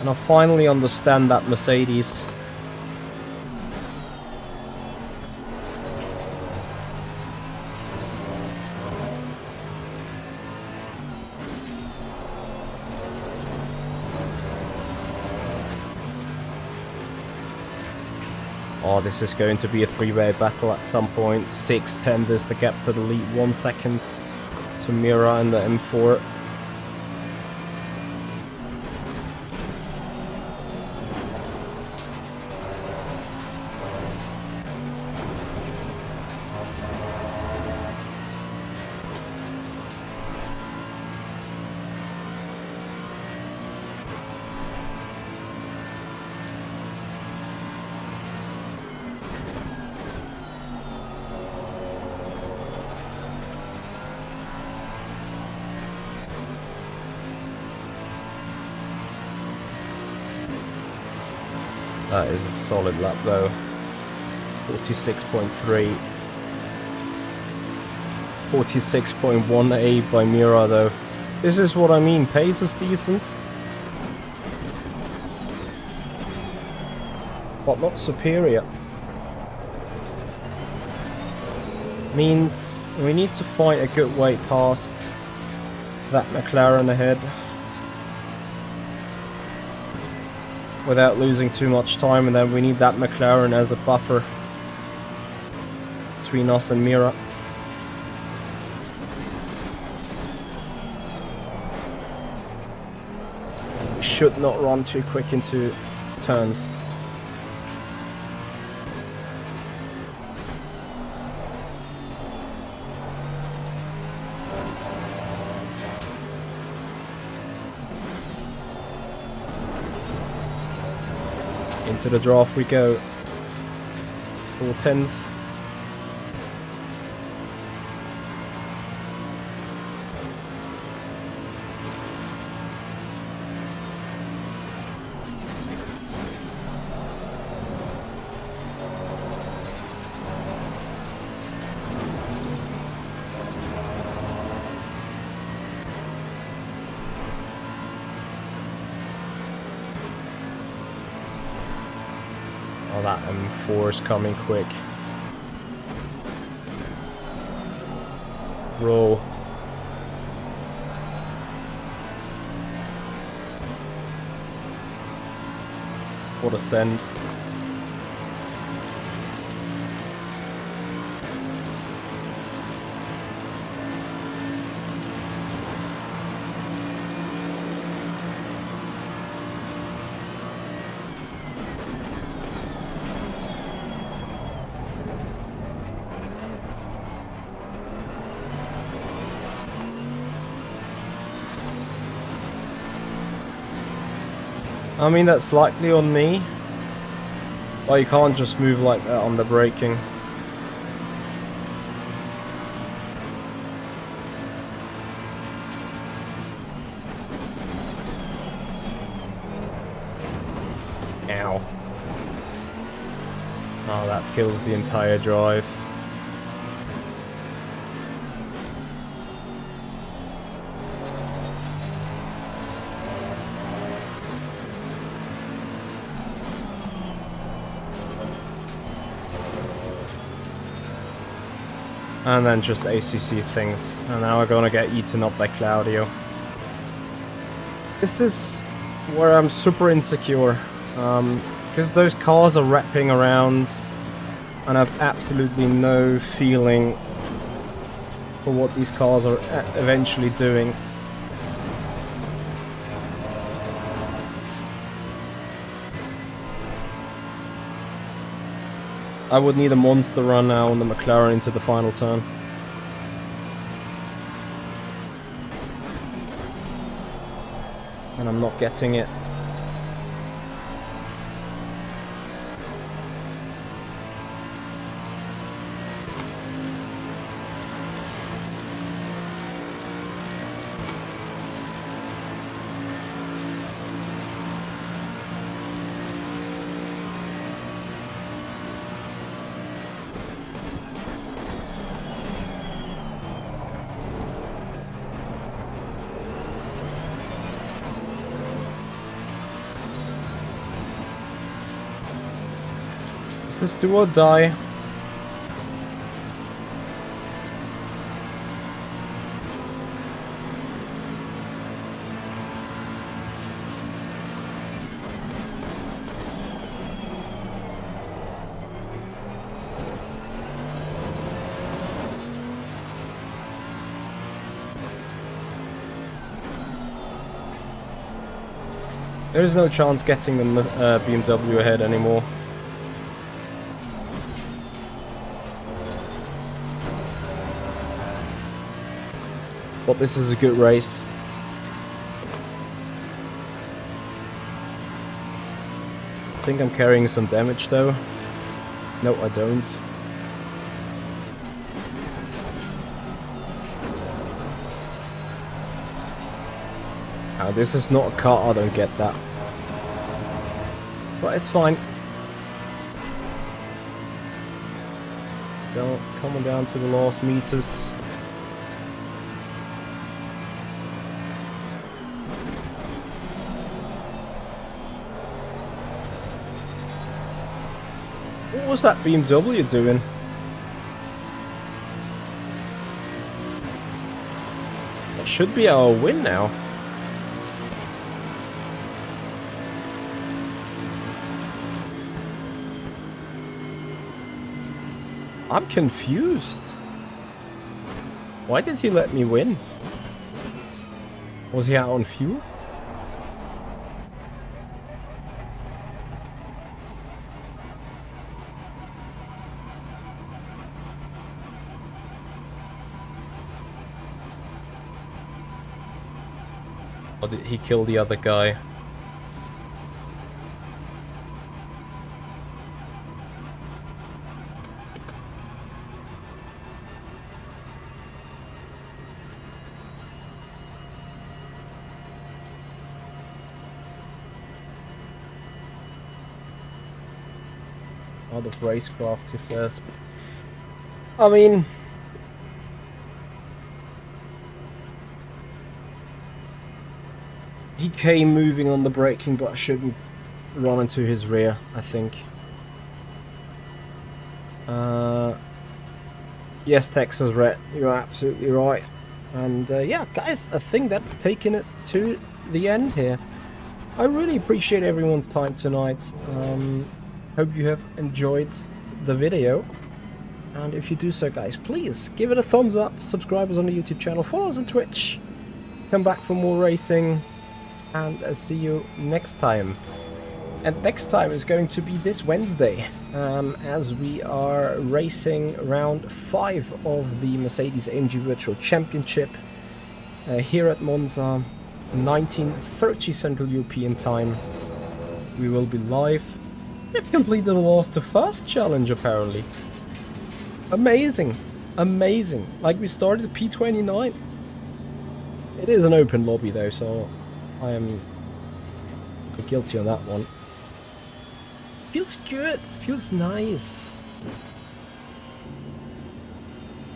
And I finally understand that Mercedes. Oh, this is going to be a three-way battle at some point. 6-10 is the gap to the lead, 1 second to Mira and the M4. That is a solid lap though. 46.3. 46.18 by Mira though. This is what I mean, pace is decent. But not superior. Means we need to fight a good way past that McLaren ahead. Without losing too much time, and then we need that McLaren as a buffer between us and Mira. We should not run too quick into turns. Into the draft we go. 4/10. Oh, that M4 is coming quick. Roll. What a send. I mean, that's likely on me. But you can't just move like that on the braking. Ow. Oh, that kills the entire drive. And then just ACC things. And now we're gonna get eaten up by Claudio. This is where I'm super insecure. Because those cars are wrapping around and I have absolutely no feeling for what these cars are eventually doing. I would need a monster run now on the McLaren into the final turn. And I'm not getting it. This is do or die. There is no chance getting the BMW ahead anymore. But this is a good race. I think I'm carrying some damage though. No, I don't. Oh, this is not a car, I don't get that. But it's fine. Coming down to the last meters. What was that BMW doing? That should be our win now. I'm confused. Why did he let me win? Was he out on fuel? Or did he kill the other guy? Out of racecraft, he says. I mean, he came moving on the braking, but I shouldn't run into his rear, I think. Yes, Texas Red, you're absolutely right. And yeah, guys, I think that's taken it to the end here. I really appreciate everyone's time tonight. Hope you have enjoyed the video, and if you do so, guys, please give it a thumbs up, subscribe us on the YouTube channel, follow us on Twitch, come back for more racing, and see you next time. And next time is going to be this Wednesday, as we are racing round 5 of the Mercedes AMG Virtual Championship here at Monza, 19:30 Central European time. We will be live. We've completed the last to first challenge, apparently. Amazing. Amazing. Like, we started at P29. It is an open lobby, though, so I am guilty on that one. Feels good. Feels nice.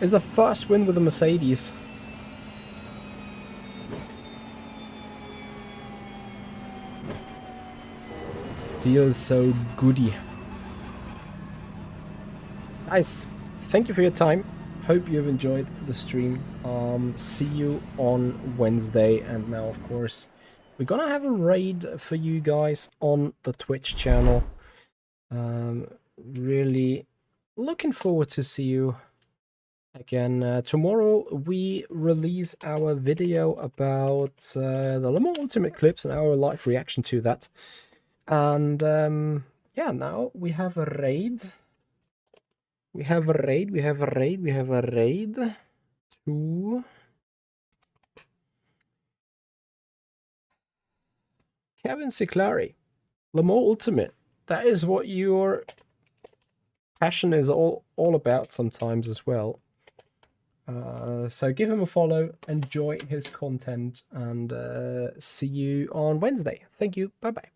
It's the first win with a Mercedes. Feels so goody. Guys, thank you for your time. Hope you've enjoyed the stream. See you on Wednesday. And now, of course, we're gonna have a raid for you guys on the Twitch channel. Really looking forward to see you again. Tomorrow we release our video about the Le Mans Ultimate clips and our live reaction to that. And yeah, now we have a raid. We have a raid to Kevin Ciclari. Le Mans Ultimate. That is what your passion is all about sometimes as well. So give him a follow, enjoy his content, and see you on Wednesday. Thank you. Bye-bye.